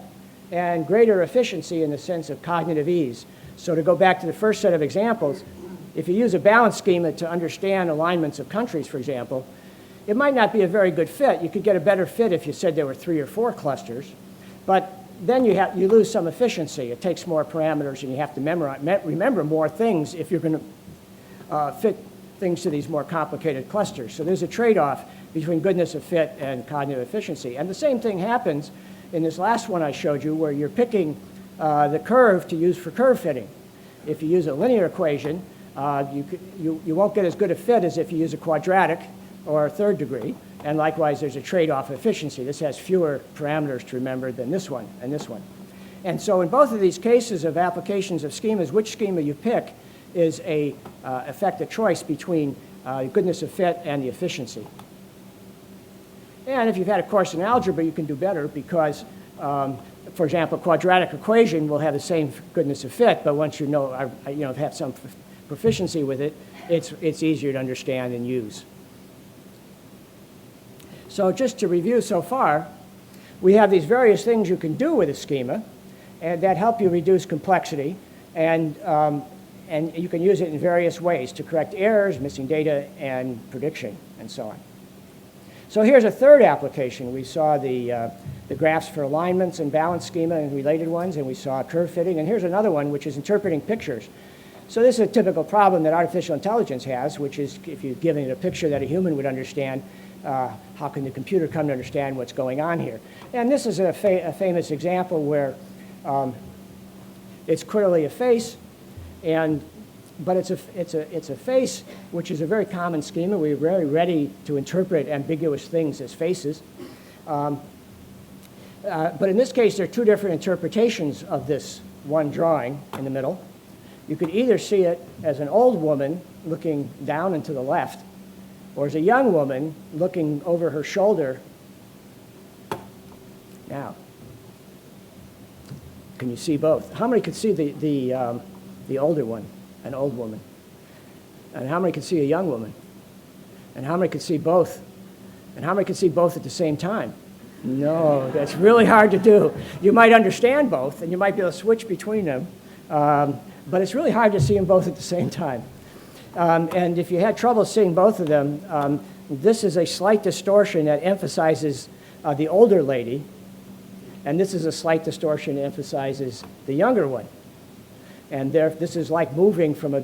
and greater efficiency in the sense of cognitive ease. So to go back to the first set of examples, if you use a balance schema to understand alignments of countries, for example, it might not be a very good fit. You could get a better fit if you said there were 3 or 4 clusters, but then you lose some efficiency. It takes more parameters, and you have to remember more things if you're going to fit things to these more complicated clusters. So there's a trade-off between goodness of fit and cognitive efficiency. And the same thing happens in this last one I showed you, where you're picking the curve to use for curve fitting. If you use a linear equation, you won't get as good a fit as if you use a quadratic or a third degree. And likewise, there's a trade-off efficiency. This has fewer parameters to remember than this one and this one. And so in both of these cases of applications of schemas, which schema you pick is affect a choice between goodness of fit and the efficiency. And if you've had a course in algebra, you can do better because for example, a quadratic equation will have the same goodness of fit, but once you have some proficiency with it, it's easier to understand and use. So just to review so far, we have these various things you can do with a schema, and that help you reduce complexity, and you can use it in various ways to correct errors, missing data, and prediction, and so on. So here's a third application. We saw the graphs for alignments and balance schema and related ones, and we saw curve fitting. And here's another one, which is interpreting pictures. So this is a typical problem that artificial intelligence has, which is if you're giving it a picture that a human would understand, how can the computer come to understand what's going on here? And this is a famous example where it's clearly a face, but it's a face which is a very common schema. We're very ready to interpret ambiguous things as faces. But in this case, there are 2 different interpretations of this one drawing in the middle. You could either see it as an old woman looking down and to the left, Or is a young woman looking over her shoulder? Now, can you see both? How many could see the older one, an old woman? And how many could see a young woman? And how many could see both? And how many could see both at the same time? No, that's really hard to do. You might understand both, and you might be able to switch between them, but it's really hard to see them both at the same time. And if you had trouble seeing both of them, this is a slight distortion that emphasizes the older lady, and this is a slight distortion that emphasizes the younger one. And this is like moving from a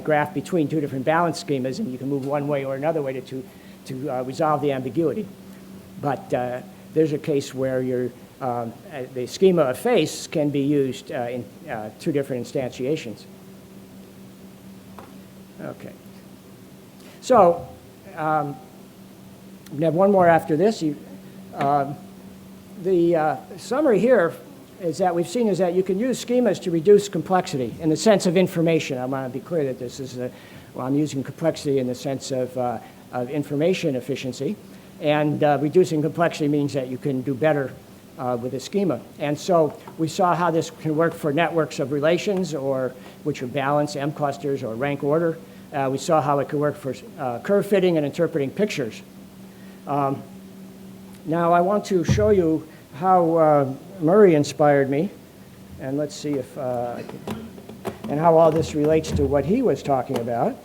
graph between two different balance schemas, and you can move one way or another way to resolve the ambiguity. But there's a case where the schema of face can be used in two different instantiations. Okay. So we have one more after this. The summary here is that we've seen is that you can use schemas to reduce complexity in the sense of information. I want to be clear that this is I'm using complexity in the sense of information efficiency. And reducing complexity means that you can do better with a schema. And so we saw how this can work for networks of relations, which are balanced M clusters or rank order. We saw how it could work for curve fitting and interpreting pictures. Now I want to show you how Murray inspired me, and let's see if and how all this relates to what he was talking about,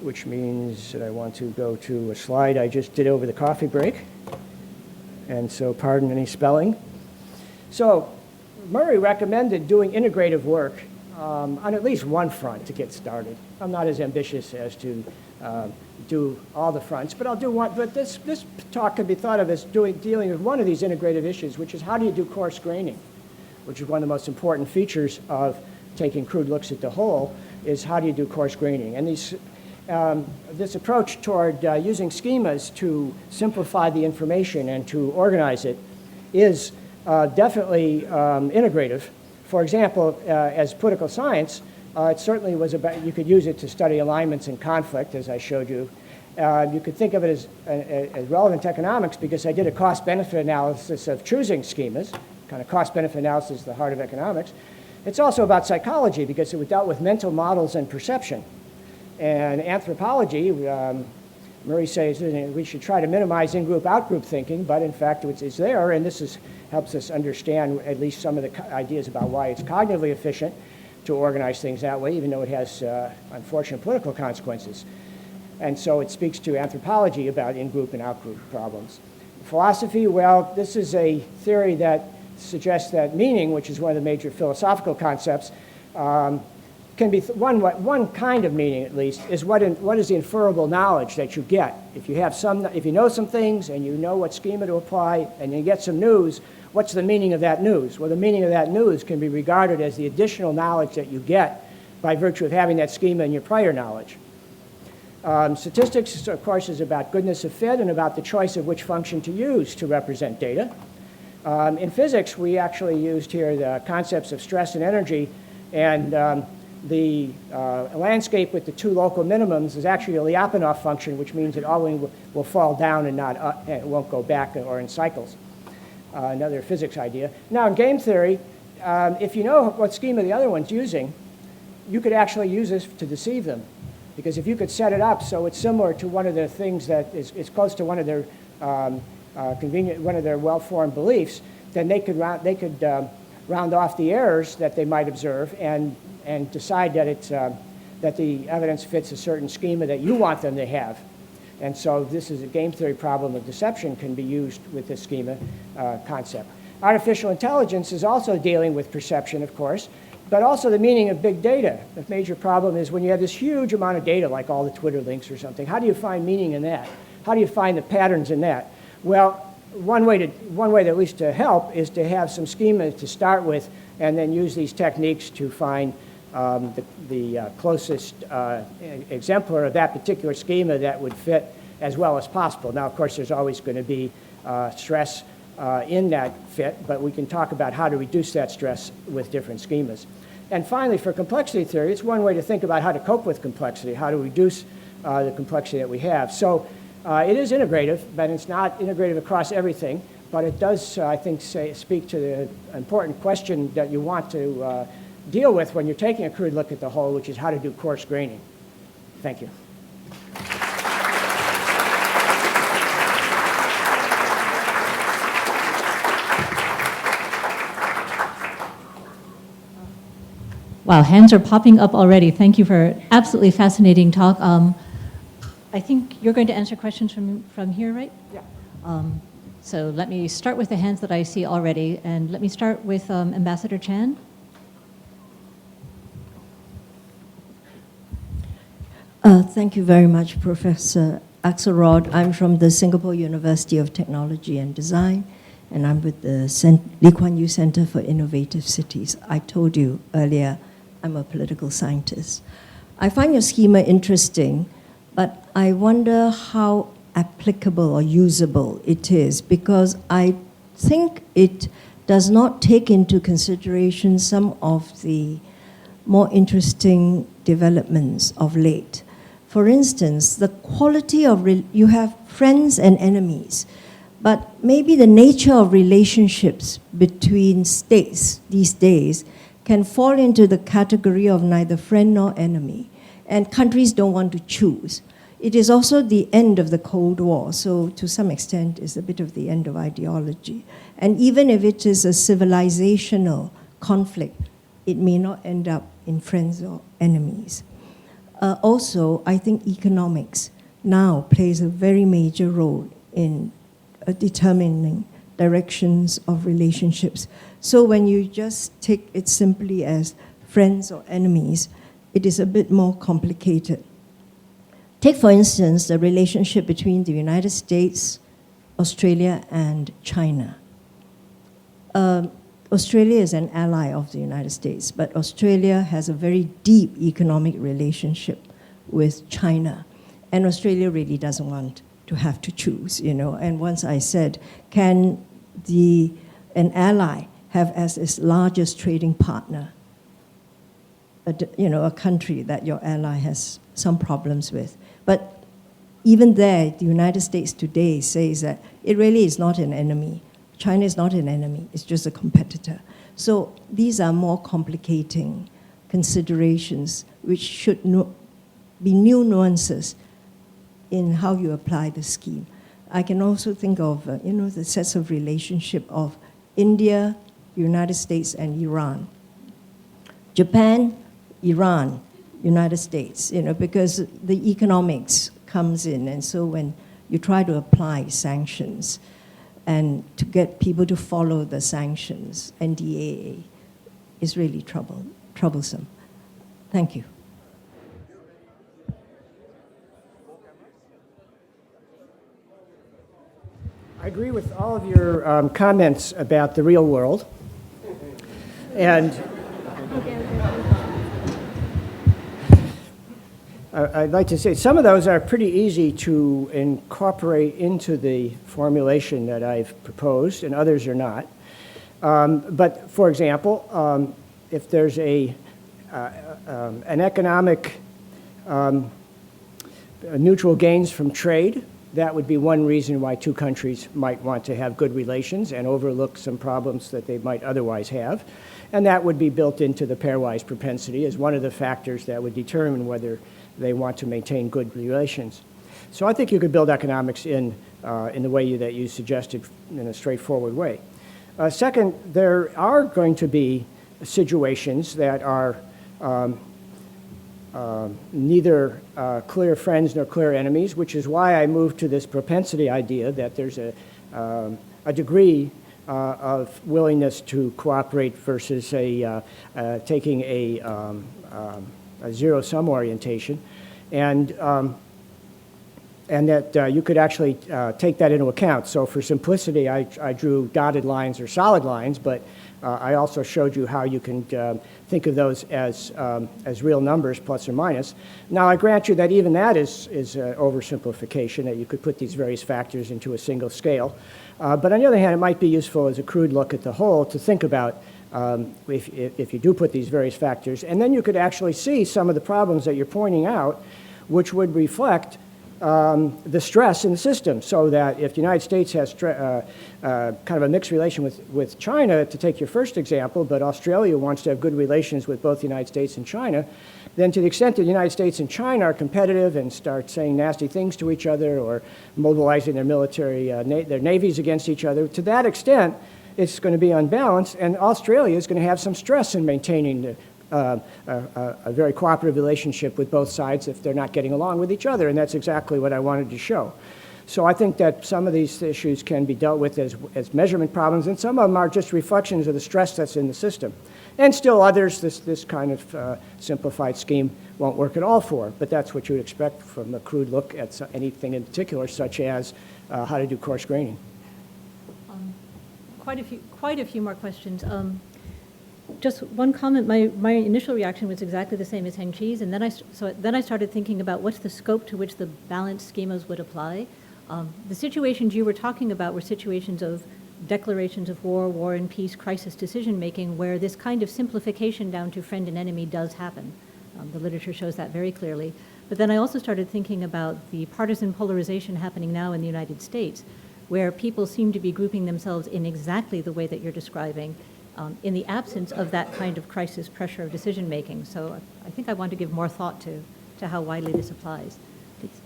which means that I want to go to a slide I just did over the coffee break, and so pardon any spelling. So Murray recommended doing integrative work on at least one front to get started. I'm not as ambitious as to do all the fronts, but I'll do one. But this talk can be thought of as dealing with one of these integrative issues, which is how do you do coarse graining, which is one of the most important features of taking crude looks at the whole, is how do you do coarse graining. And this approach toward using schemas to simplify the information and to organize it is definitely integrative. For example, as political science, it certainly was about, you could use it to study alignments and conflict, as I showed you. You could think of it as relevant to economics because I did a cost-benefit analysis of choosing schemas. Kind of cost-benefit analysis is the heart of economics. It's also about psychology because it dealt with mental models and perception. And anthropology, Murray says we should try to minimize in-group, out-group thinking, but in fact it's there, and this helps us understand at least some of the ideas about why it's cognitively efficient to organize things that way, even though it has unfortunate political consequences. And so it speaks to anthropology about in-group and out-group problems. Philosophy, well, this is a theory that suggests that meaning, which is one of the major philosophical concepts, can be one kind of meaning at least is what is the inferable knowledge that you get. If you know some things and you know what schema to apply and you get some news, what's the meaning of that news? Well, the meaning of that news can be regarded as the additional knowledge that you get by virtue of having that schema in your prior knowledge. Statistics, of course, is about goodness of fit and about the choice of which function to use to represent data. In physics, we actually used here the concepts of stress and energy, and the landscape with the two local minimums is actually a Lyapunov function, which means it always will fall down and not up, and it won't go back or in cycles. Another physics idea. Now, in game theory, if you know what schema the other one's using, you could actually use this to deceive them. Because if you could set it up so it's similar to one of the things that is close to one of their one of their well-formed beliefs, then they could round off the errors that they might observe and decide that it's that the evidence fits a certain schema that you want them to have. And so this is a game theory problem of deception can be used with this schema concept. Artificial intelligence is also dealing with perception, of course, but also the meaning of big data. The major problem is when you have this huge amount of data, like all the Twitter links or something, how do you find meaning in that? How do you find the patterns in that? Well, one way that at least to help is to have some schema to start with and then use these techniques to find the closest exemplar of that particular schema that would fit as well as possible. Now, of course, there's always going to be stress in that fit, but we can talk about how to reduce that stress with different schemas. And finally, for complexity theory, it's one way to think about how to cope with complexity, how to reduce the complexity that we have. So it is integrative, but it's not integrative across everything. But it does, I think, speak to the important question that you want to deal with when you're taking a crude look at the whole, which is how to do coarse graining. Thank you. Wow, hands are popping up already. Thank you for an absolutely fascinating talk. I think you're going to answer questions from here, right? Yeah. So let me start with the hands that I see already, and let me start with Ambassador Chan. Thank you very much, Professor Axelrod. I'm from the Singapore University of Technology and Design, and I'm with the Lee Kuan Yew Center for Innovative Cities. I told you earlier, I'm a political scientist. I find your schema interesting, but I wonder how applicable or usable it is, because I think it does not take into consideration some of the more interesting developments of late. For instance, the quality of, you have friends and enemies, but maybe the nature of relationships between states these days can fall into the category of neither friend nor enemy, and countries don't want to choose. It is also the end of the Cold War, so to some extent it's a bit of the end of ideology. And even if it is a civilizational conflict, it may not end up in friends or enemies. Also, I think economics now plays a very major role in determining directions of relationships. So when you just take it simply as friends or enemies, it is a bit more complicated. Take, for instance, the relationship between the United States, Australia, and China. Australia is an ally of the United States, but Australia has a very deep economic relationship with China. And Australia really doesn't want to have to choose, you know. And once I said, can an ally have as its largest trading partner, a country that your ally has some problems with? But even there, the United States today says that it really is not an enemy. China is not an enemy, it's just a competitor. So these are more complicating considerations which should be new nuances in how you apply the scheme. I can also think of the sets of relationship of India, United States, and Iran. Japan, Iran, United States, because the economics comes in, and so when you try to apply sanctions and to get people to follow the sanctions, NDAA is really troublesome. Thank you. I agree with all of your comments about the real world. And I'd like to say some of those are pretty easy to incorporate into the formulation that I've proposed, and others are not. But for example, if there's an economic neutral gains from trade, that would be one reason why two countries might want to have good relations and overlook some problems that they might otherwise have. And that would be built into the pairwise propensity as one of the factors that would determine whether they want to maintain good relations. So I think you could build economics in the way that you suggested in a straightforward way. Second, there are going to be situations that are neither clear friends nor clear enemies, which is why I moved to this propensity idea that there's a degree of willingness to cooperate versus taking a zero-sum orientation, and that you could actually take that into account. So for simplicity, I drew dotted lines or solid lines, but I also showed you how you can think of those as real numbers, plus or minus. Now, I grant you that even that is oversimplification, that you could put these various factors into a single scale. But on the other hand, it might be useful as a crude look at the whole to think about if you do put these various factors. And then you could actually see some of the problems that you're pointing out, which would reflect the stress in the system, so that if the United States has kind of a mixed relation with China, to take your first example, but Australia wants to have good relations with both the United States and China, then to the extent that the United States and China are competitive and start saying nasty things to each other or mobilizing their military, their navies against each other, to that extent, it's going to be unbalanced, and Australia is going to have some stress in maintaining a very cooperative relationship with both sides if they're not getting along with each other, and that's exactly what I wanted to show. So I think that some of these issues can be dealt with as measurement problems, and some of them are just reflections of the stress that's in the system. And still others, this kind of simplified scheme won't work at all for, but that's what you would expect from a crude look at anything in particular, such as how to do coarse graining. Quite a few more questions. Just one comment. My initial reaction was exactly the same as Heng Chi's, and then I started thinking about what's the scope to which the balance schemas would apply. The situations you were talking about were situations of declarations of war, war and peace, crisis decision-making, where this kind of simplification down to friend and enemy does happen. The literature shows that very clearly. But then I also started thinking about the partisan polarization happening now in the United States, where people seem to be grouping themselves in exactly the way that you're describing, in the absence of that kind of crisis pressure of decision-making. So I think I want to give more thought to how widely this applies. Please.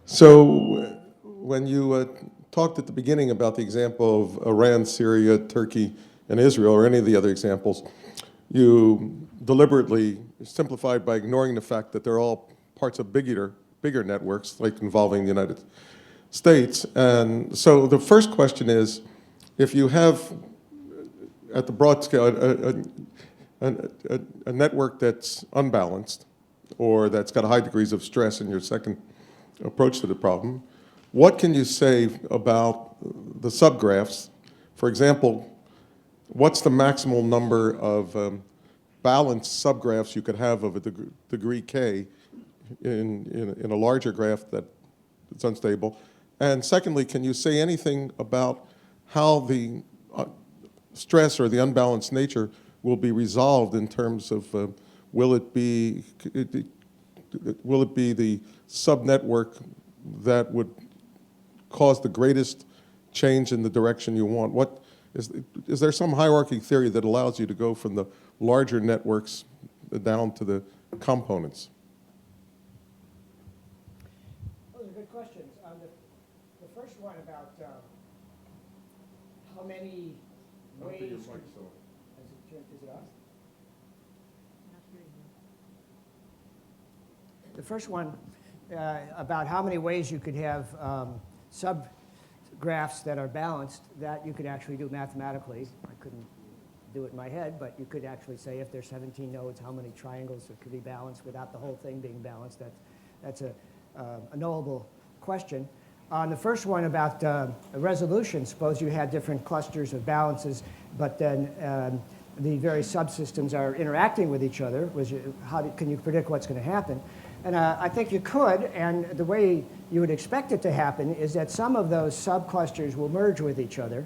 So when you talked at the beginning about the example of Iran, Syria, Turkey, and Israel, or any of the other examples, you deliberately simplified by ignoring the fact that they're all parts of bigger networks, like involving the United States. And so the first question is, if you have, at the broad scale, a network that's unbalanced, or that's got high degrees of stress in your second approach to the problem, what can you say about the subgraphs? For example, what's the maximal number of balanced subgraphs you could have of a degree k in a larger graph that's unstable? And secondly, can you say anything about how the stress or the unbalanced nature will be resolved in terms of will it be the subnetwork that would cause the greatest change in the direction you want? What is there some hierarchy theory that allows you to go from the larger networks down to the components? Those are good questions. The first one about how many ways... Is it off? The first one about how many ways you could have subgraphs that are balanced, that you could actually do mathematically. I couldn't do it in my head, but you could actually say if there's 17 nodes, how many triangles that could be balanced without the whole thing being balanced. That's a knowable question. On the first one about resolution, suppose you had different clusters of balances, but then the various subsystems are interacting with each other. Can you predict what's going to happen? And I think you could, and the way you would expect it to happen is that some of those subclusters will merge with each other,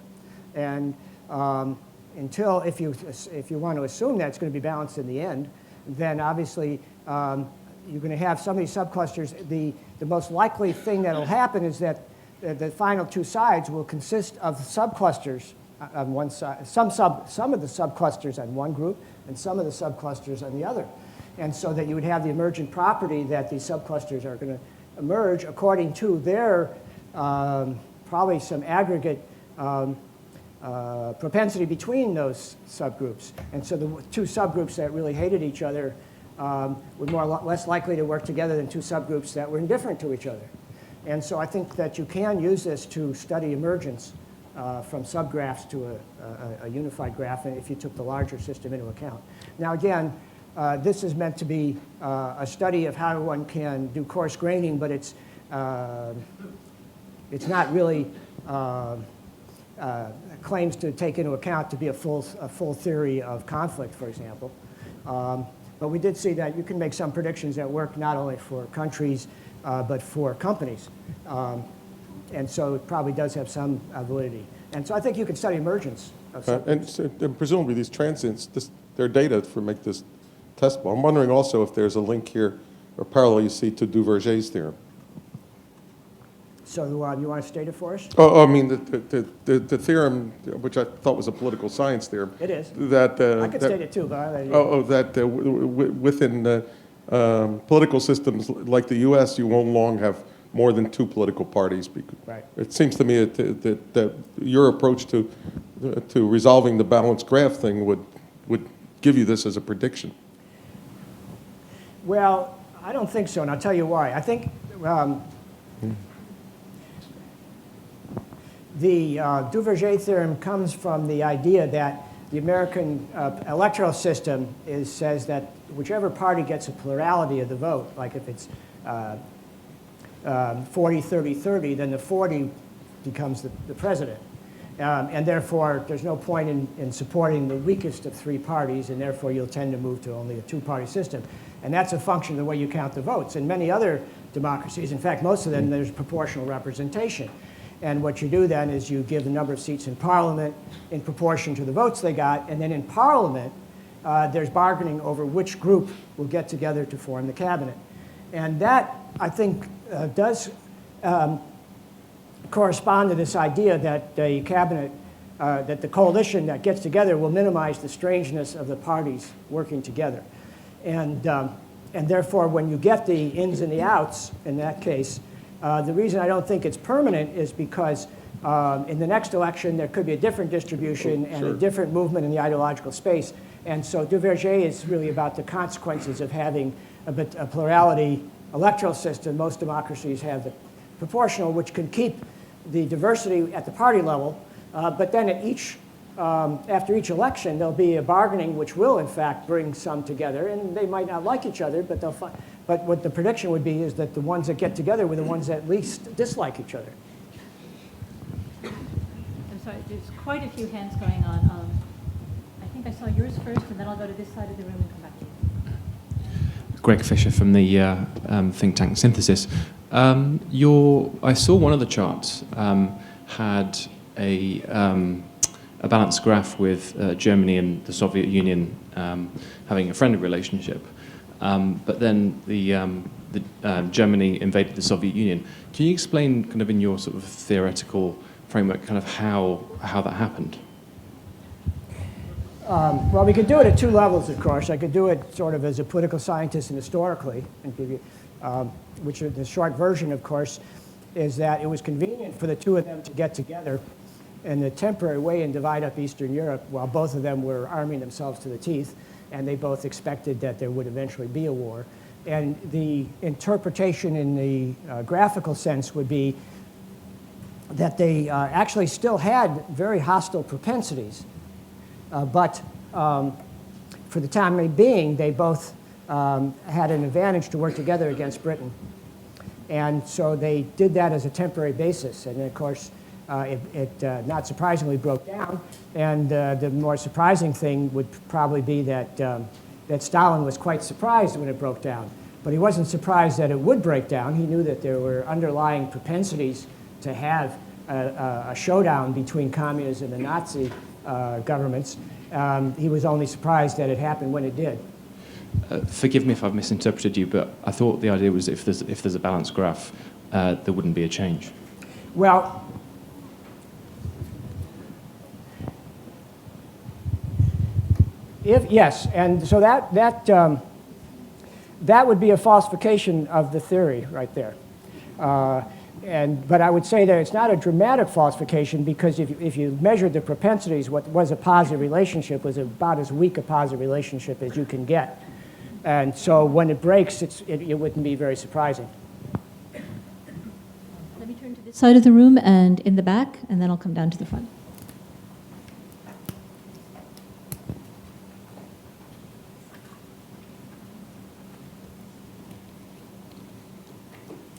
and until, if you want to assume that it's going to be balanced in the end, then obviously you're going to have some of these subclusters. The most likely thing that will happen is that the final two sides will consist of subclusters on one side, some of the subclusters on one group, and some of the subclusters on the other. And so that you would have the emergent property that these subclusters are going to emerge according to their probably some aggregate propensity between those subgroups. And so the two subgroups that really hated each other were less likely to work together than two subgroups that were indifferent to each other. And so I think that you can use this to study emergence from subgraphs to a unified graph if you took the larger system into account. Now again, this is meant to be a study of how one can do coarse graining, but it's not really claims to take into account to be a full theory of conflict, for example. But we did see that you can make some predictions that work not only for countries but for companies. And so it probably does have some validity. And so I think you could study emergence of And presumably these transients, their data for make this testable. I'm wondering also if there's a link here or parallel you see to Duverger's theorem. So you want to state it for us? Oh, I mean the theorem, which I thought was a political science theorem. It is. That I could state it too, but I'll let you. that within political systems like the U.S., you won't long have more than two political parties. Right. It seems to me that your approach to resolving the balanced graph thing would give you this as a prediction. Well, I don't think so, and I'll tell you why. I think the Duverger theorem comes from the idea that the American electoral system says that whichever party gets a plurality of the vote, like if it's 40, 30, 30, then the 40 becomes the president. And therefore, there's no point in supporting the weakest of three parties, and therefore you'll tend to move to only a two-party system. And that's a function of the way you count the votes. In many other democracies, in fact, most of them, there's proportional representation. And what you do then is you give the number of seats in Parliament in proportion to the votes they got, and then in Parliament, there's bargaining over which group will get together to form the cabinet. And that, I think, does correspond to this idea that the cabinet, that the coalition that gets together will minimize the strangeness of the parties working together. And therefore, when you get the ins and the outs in that case, the reason I don't think it's permanent is because in the next election, there could be a different distribution and a different movement in the ideological space. And so Duverger is really about the consequences of having a plurality electoral system. Most democracies have the proportional, which can keep the diversity at the party level. But then at after each election, there'll be a bargaining which will, in fact, bring some together. And they might not like each other, but they'll find. But what the prediction would be is that the ones that get together were the ones that least dislike each other. I'm sorry, there's quite a few hands going on. I think I saw yours first, and then I'll go to this side of the room and come back to you. Greg Fisher from the think tank Synthesis. I saw one of the charts had a balanced graph with Germany and the Soviet Union having a friendly relationship. But then the Germany invaded the Soviet Union. Can you explain, kind of in your sort of theoretical framework, kind of how that happened? Well, we could do it at two levels, of course. I could do it sort of as a political scientist and historically, and give you, which the short version, of course, is that it was convenient for the two of them to get together in a temporary way and divide up Eastern Europe while both of them were arming themselves to the teeth. And they both expected that there would eventually be a war. And the interpretation in the graphical sense would be that they actually still had very hostile propensities. But for the time being, they both had an advantage to work together against Britain. And so they did that as a temporary basis. And of course, it not surprisingly broke down. And the more surprising thing would probably be that, that Stalin was quite surprised when it broke down. But he wasn't surprised that it would break down. He knew that there were underlying propensities to have a showdown between communism and Nazi governments. He was only surprised that it happened when it did. Forgive me if I've misinterpreted you, but I thought the idea was if there's a balanced graph, there wouldn't be a change. Well, yes, and so that would be a falsification of the theory right there. But I would say that it's not a dramatic falsification because if you measured the propensities, what was a positive relationship was about as weak a positive relationship as you can get. And so when it breaks, it wouldn't be very surprising. Let me turn to this side of the room and in the back, and then I'll come down to the front.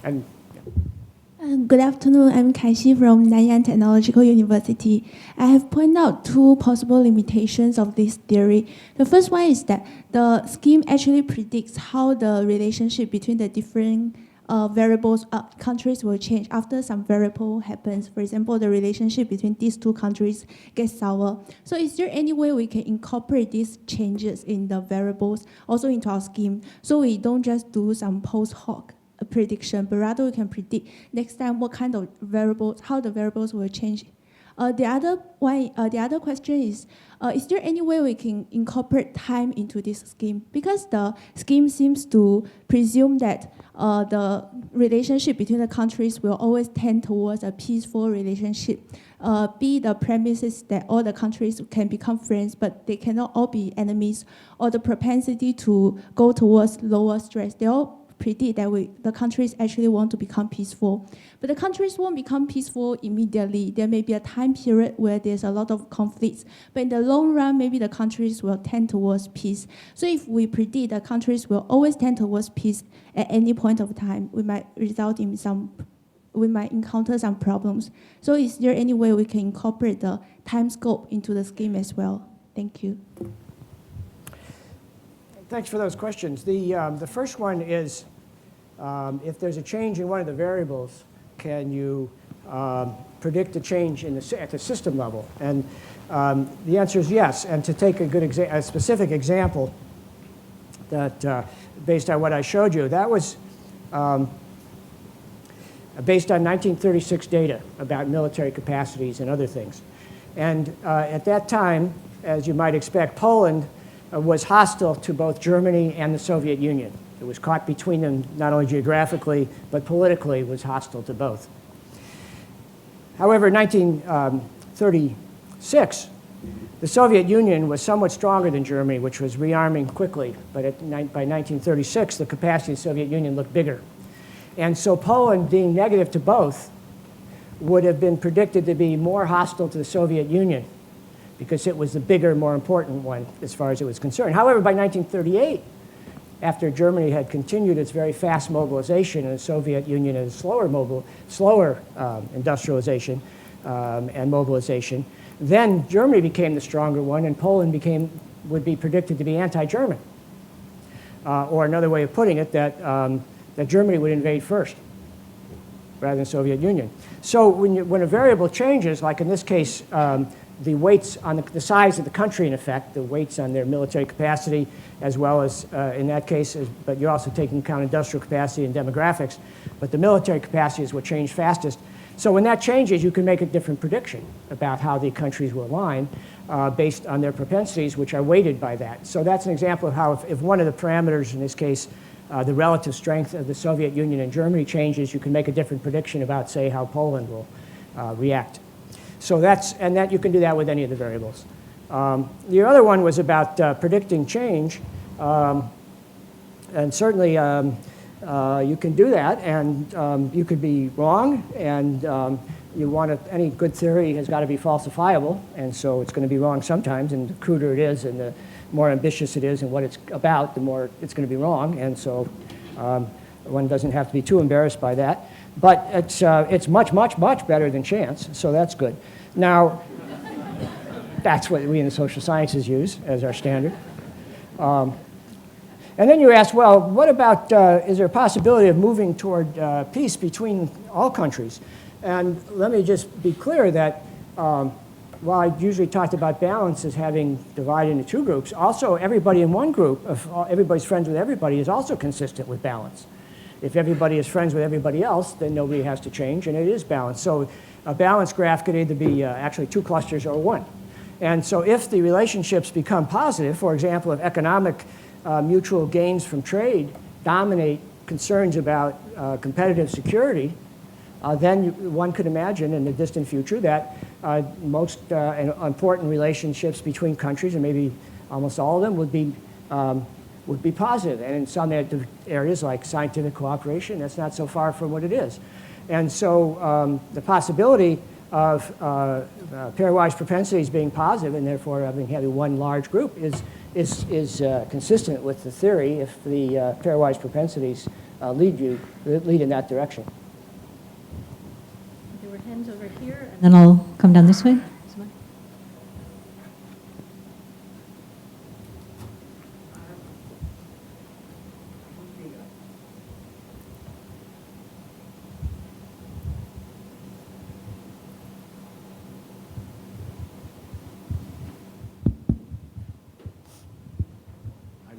And Good afternoon. I'm Kaixi from Nanyang Technological University. I have pointed out two possible limitations of this theory. The first one is that the scheme actually predicts how the relationship between the different variables, countries will change after some variable happens. For example, the relationship between these two countries gets sour. So is there any way we can incorporate these changes in the variables also into our scheme, so we don't just do some post hoc prediction, but rather we can predict next time what kind of variables, how the variables will change. The other question is there any way we can incorporate time into this scheme? Because the scheme seems to presume that the relationship between the countries will always tend towards a peaceful relationship. Be the premises that all the countries can become friends, but they cannot all be enemies, or the propensity to go towards lower stress. They all predict that the countries actually want to become peaceful. But the countries won't become peaceful immediately. There may be a time period where there's a lot of conflicts. But in the long run, maybe the countries will tend towards peace. So if we predict that countries will always tend towards peace at any point of time, we might encounter some problems. So is there any way we can incorporate the time scope into the scheme as well? Thank you. Thanks for those questions. The first one is, if there's a change in one of the variables, can you predict a change at the system level? And the answer is yes. And to take a specific example that, based on what I showed you, that was based on 1936 data about military capacities and other things. And at that time, as you might expect, Poland was hostile to both Germany and the Soviet Union. It was caught between them, not only geographically, but politically was hostile to both. However, in 1936, the Soviet Union was somewhat stronger than Germany, which was rearming quickly. But by 1936, the capacity of the Soviet Union looked bigger. And so Poland, being negative to both, would have been predicted to be more hostile to the Soviet Union, because it was the bigger, more important one as far as it was concerned. However, by 1938, after Germany had continued its very fast mobilization and the Soviet Union had slower industrialization and mobilization, then Germany became the stronger one, and Poland would be predicted to be anti-German. Or another way of putting it, that Germany would invade first rather than the Soviet Union. So when a variable changes, like in this case, the weights on the size of the country, in effect, the weights on their military capacity, as well as, in that case, but you're also taking into account industrial capacity and demographics, but the military capacity is what changed fastest. So when that changes, you can make a different prediction about how the countries will align based on their propensities, which are weighted by that. So that's an example of how if one of the parameters, in this case, the relative strength of the Soviet Union and Germany changes, you can make a different prediction about, say, how Poland will react. So that you can do that with any of the variables. The other one was about predicting change, and certainly you can do that, and you could be wrong, and any good theory has got to be falsifiable, and so it's going to be wrong sometimes, and the cruder it is, and the more ambitious it is, and what it's about, the more it's going to be wrong, and so one doesn't have to be too embarrassed by that. But it's much, much, much better than chance, so that's good. Now, that's what we in the social sciences use as our standard. And then you ask, well, what about, is there a possibility of moving toward peace between all countries? And let me just be clear that while I usually talked about balance as having divided into two groups, also everybody in one group, if everybody's friends with everybody, is also consistent with balance. If everybody is friends with everybody else, then nobody has to change, and it is balanced. So a balanced graph could either be actually two clusters or one. And so if the relationships become positive, for example, if economic mutual gains from trade dominate concerns about competitive security, then one could imagine in the distant future that most important relationships between countries, and maybe almost all of them, would be positive. And in some areas like scientific cooperation, that's not so far from what it is. And so the possibility of pairwise propensities being positive, and therefore having one large group, is consistent with the theory if the pairwise propensities lead in that direction. There were hands over here, and then I'll come down this way.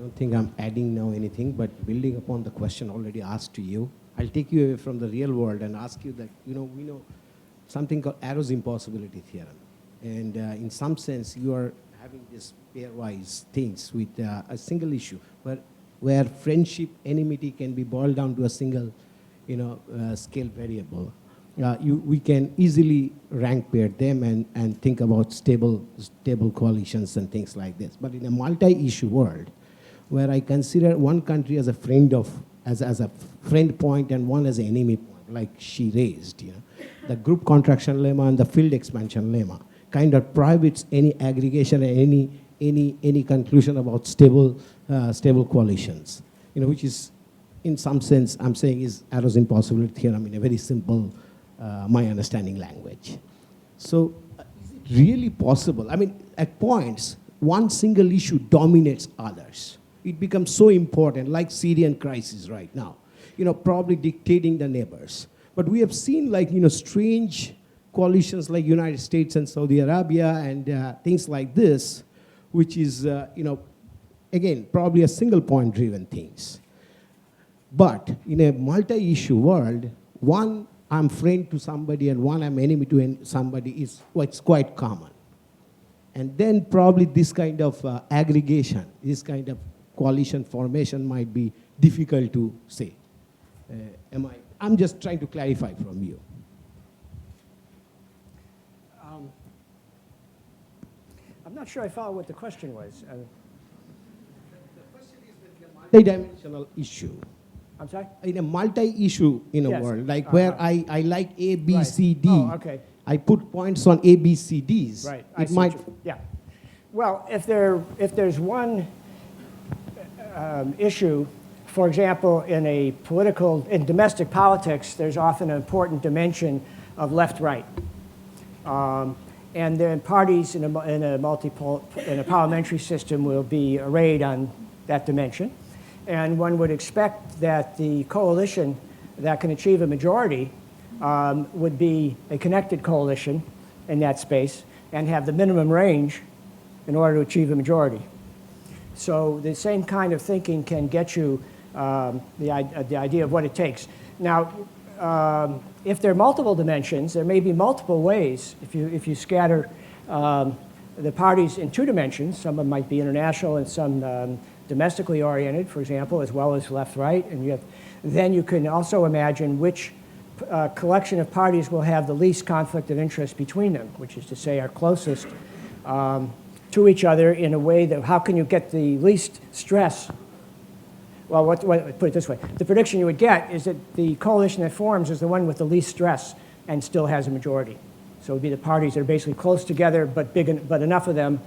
don't think I'm adding now anything, but building upon the question already asked to you, I'll take you away from the real world and ask you that, we know something called Arrow's impossibility theorem. And in some sense, you are having this pairwise things with a single issue, where friendship, enmity can be boiled down to a single, scale variable. We can easily rank pair them and think about stable coalitions and things like this. But in a multi-issue world, where I consider one country as a friend as a friend point and one as an enemy point, like she raised, the group contraction lemma and the field expansion lemma kind of prohibits any aggregation and any conclusion about stable coalitions, which is, in some sense, I'm saying is Arrow's impossibility theorem in a very simple, my understanding language. So is it really possible? I mean, at points, one single issue dominates others. It becomes so important, like Syrian crisis right now, probably dictating the neighbors. But we have seen strange coalitions like United States and Saudi Arabia and things like this, which is, again, probably a single point driven things. But in a multi-issue world, one I'm friend to somebody and one I'm enemy to somebody is what's quite common. And then probably this kind of aggregation, this kind of coalition formation might be difficult to say. I'm just trying to clarify from you. I'm not sure I follow what the question was. The question is that in a multi-dimensional issue, I'm sorry? in a multi-issue in a Yes. world, like where I like A, B, Right. C, D, Oh, okay. I put points on A, B, C, Ds. Right. It might. Yeah. Well, if there's one issue, for example, in domestic politics, there's often an important dimension of left-right. And then parties in a parliamentary system will be arrayed on that dimension. And one would expect that the coalition that can achieve a majority would be a connected coalition in that space and have the minimum range in order to achieve a majority. So the same kind of thinking can get you the idea of what it takes. Now, if there are multiple dimensions, there may be multiple ways. If you scatter the parties in two dimensions, some of them might be international and some domestically oriented, for example, as well as left-right, and then you can also imagine which collection of parties will have the least conflict of interest between them, which is to say are closest to each other in a way that how can you get the least stress? Well, put it this way. The prediction you would get is that the coalition that forms is the one with the least stress and still has a majority. So it would be the parties that are basically close together but enough of them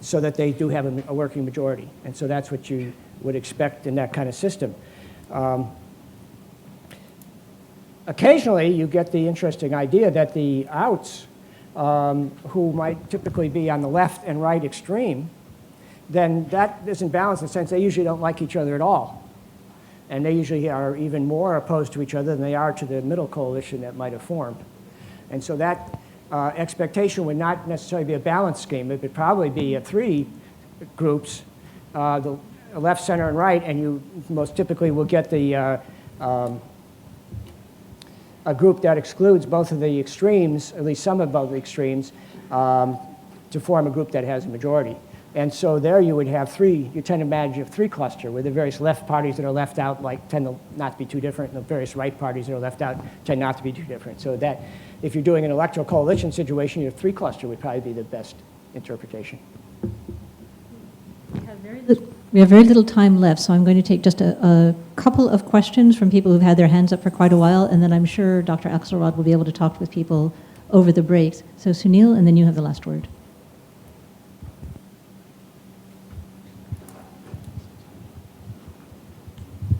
so that they do have a working majority. And so that's what you would expect in that kind of system. Occasionally, you get the interesting idea that the outs, who might typically be on the left and right extreme, then that isn't balanced in the sense they usually don't like each other at all. And they usually are even more opposed to each other than they are to the middle coalition that might have formed. And so that expectation would not necessarily be a balanced scheme. It would probably be three groups, the left, center, and right, and you most typically will get a group that excludes both of the extremes, at least some of both the extremes, to form a group that has a majority. And so there you would have you tend to imagine a three cluster where the various left parties that are left out tend to not to be too different, and the various right parties that are left out tend not to be too different. So that if you're doing an electoral coalition situation, your three cluster would probably be the best interpretation. We have very little time left, so I'm going to take just a couple of questions from people who've had their hands up for quite a while, and then I'm sure Dr. Axelrod will be able to talk with people over the breaks. So Sunil, and then you have the last word.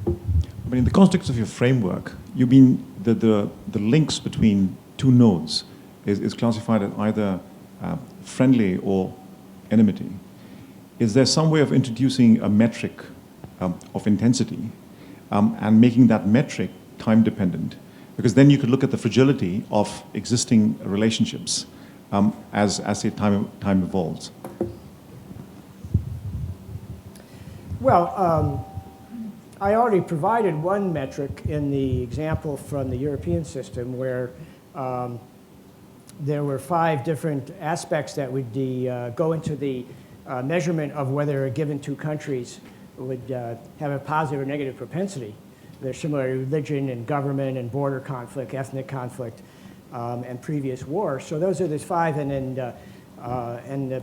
I mean, in the context of your framework, you mean that the links between two nodes is classified as either friendly or enmity. Is there some way of introducing a metric of intensity and making that metric time dependent? Because then you could look at the fragility of existing relationships as say time evolves. Well, I already provided one metric in the example from the European system where there were 5 different aspects that would go into the measurement of whether a given 2 countries would have a positive or negative propensity. They're similar to religion and government and border conflict, ethnic conflict, and previous wars. So those are the 5, and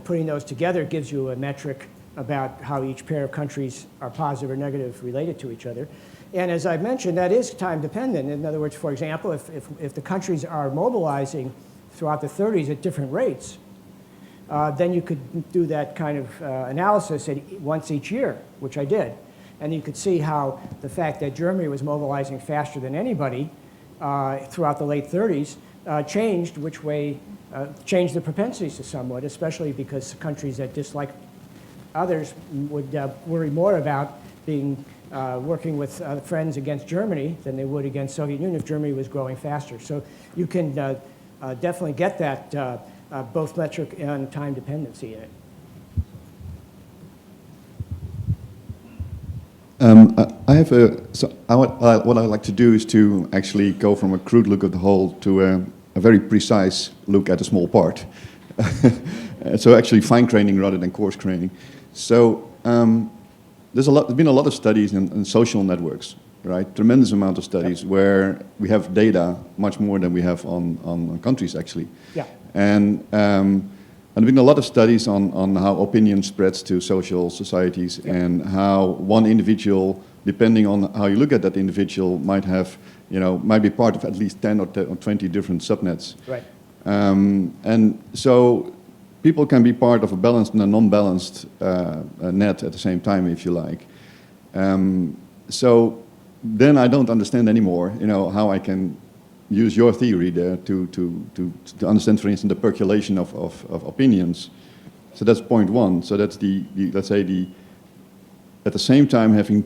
putting those together gives you a metric about how each pair of countries are positive or negative related to each other. And as I've mentioned, that is time dependent. In other words, for example, if the countries are mobilizing throughout the 30s at different rates, then you could do that kind of analysis once each year, which I did. And you could see how the fact that Germany was mobilizing faster than anybody throughout the late 30s changed the propensities to somewhat, especially because countries that dislike others would worry more about working with friends against Germany than they would against Soviet Union if Germany was growing faster. So you can definitely get that both metric and time dependency in it. What I like to do is to actually go from a crude look at the whole to a very precise look at a small part. So actually fine graining rather than coarse graining. So there's been a lot of studies in social networks, right? Tremendous amount of studies where we have data much more than we have on countries actually. Yeah. And there have been a lot of studies on how opinion spreads to social societies and how one individual, depending on how you look at that individual, might be part of at least 10 or 20 different subnets. Right. And so people can be part of a balanced and a non-balanced net at the same time, if you like. So then I don't understand anymore, how I can use your theory there to understand, for instance, the percolation of opinions. So that's point 1. So that's let's say at the same time having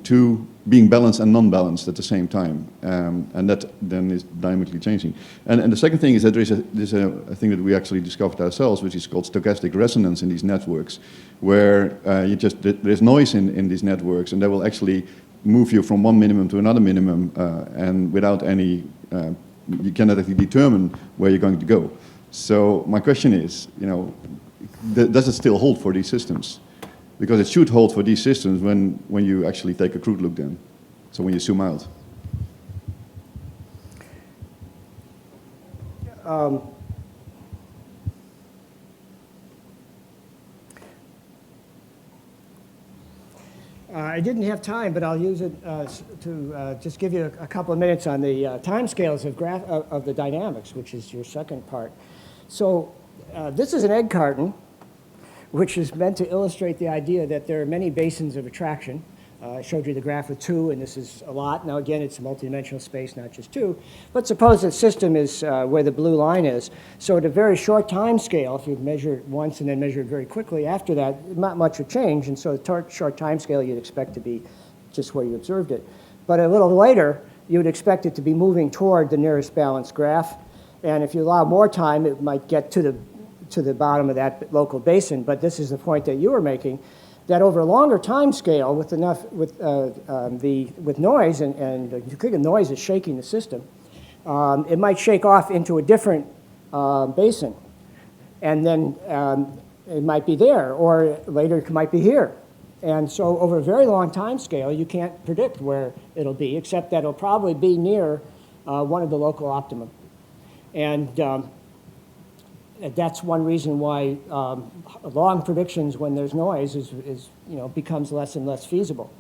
being balanced and non-balanced at the same time, and that then is dynamically changing. And the second thing is that there's a thing that we actually discovered ourselves, which is called stochastic resonance in these networks, where there's noise in these networks, and they will actually move you from one minimum to another minimum, and without any you cannot actually determine where you're going to go. So my question is, does it still hold for these systems? Because it should hold for these systems when you actually take a crude look then. So when you zoom out. I didn't have time, but I'll use it to just give you a couple of minutes on the time scales of the dynamics, which is your second part. So this is an egg carton, which is meant to illustrate the idea that there are many basins of attraction. I showed you the graph with 2, and this is a lot. Now, again, it's a multidimensional space, not just 2. But suppose the system is where the blue line is. So at a very short time scale, if you measure it once and then measure it very quickly after that, not much would change. And so the short time scale you'd expect to be just where you observed it. But a little later, you would expect it to be moving toward the nearest balanced graph. And if you allow more time, it might get to the bottom of that local basin. But this is the point that you were making, that over a longer time scale with noise, and the noise is shaking the system, it might shake off into a different basin. And then it might be there, or later it might be here. And so over a very long time scale, you can't predict where it'll be, except that it'll probably be near one of the local optimum. And that's one reason why long predictions when there's noise becomes less and less feasible.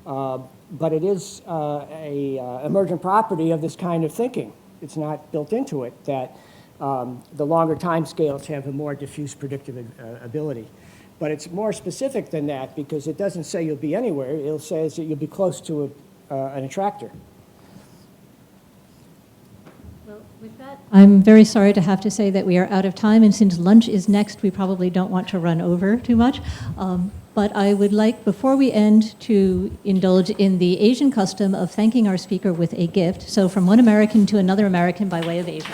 But it is a emergent property of this kind of thinking. It's not built into it that the longer time scales have a more diffuse predictive ability. But it's more specific than that because it doesn't say you'll be anywhere. It says that you'll be close to an attractor. With that, I'm very sorry to have to say that we are out of time, and since lunch is next, we probably don't want to run over too much. But I would like, before we end, to indulge in the Asian custom of thanking our speaker with a gift. So from one American to another American by way of Asia.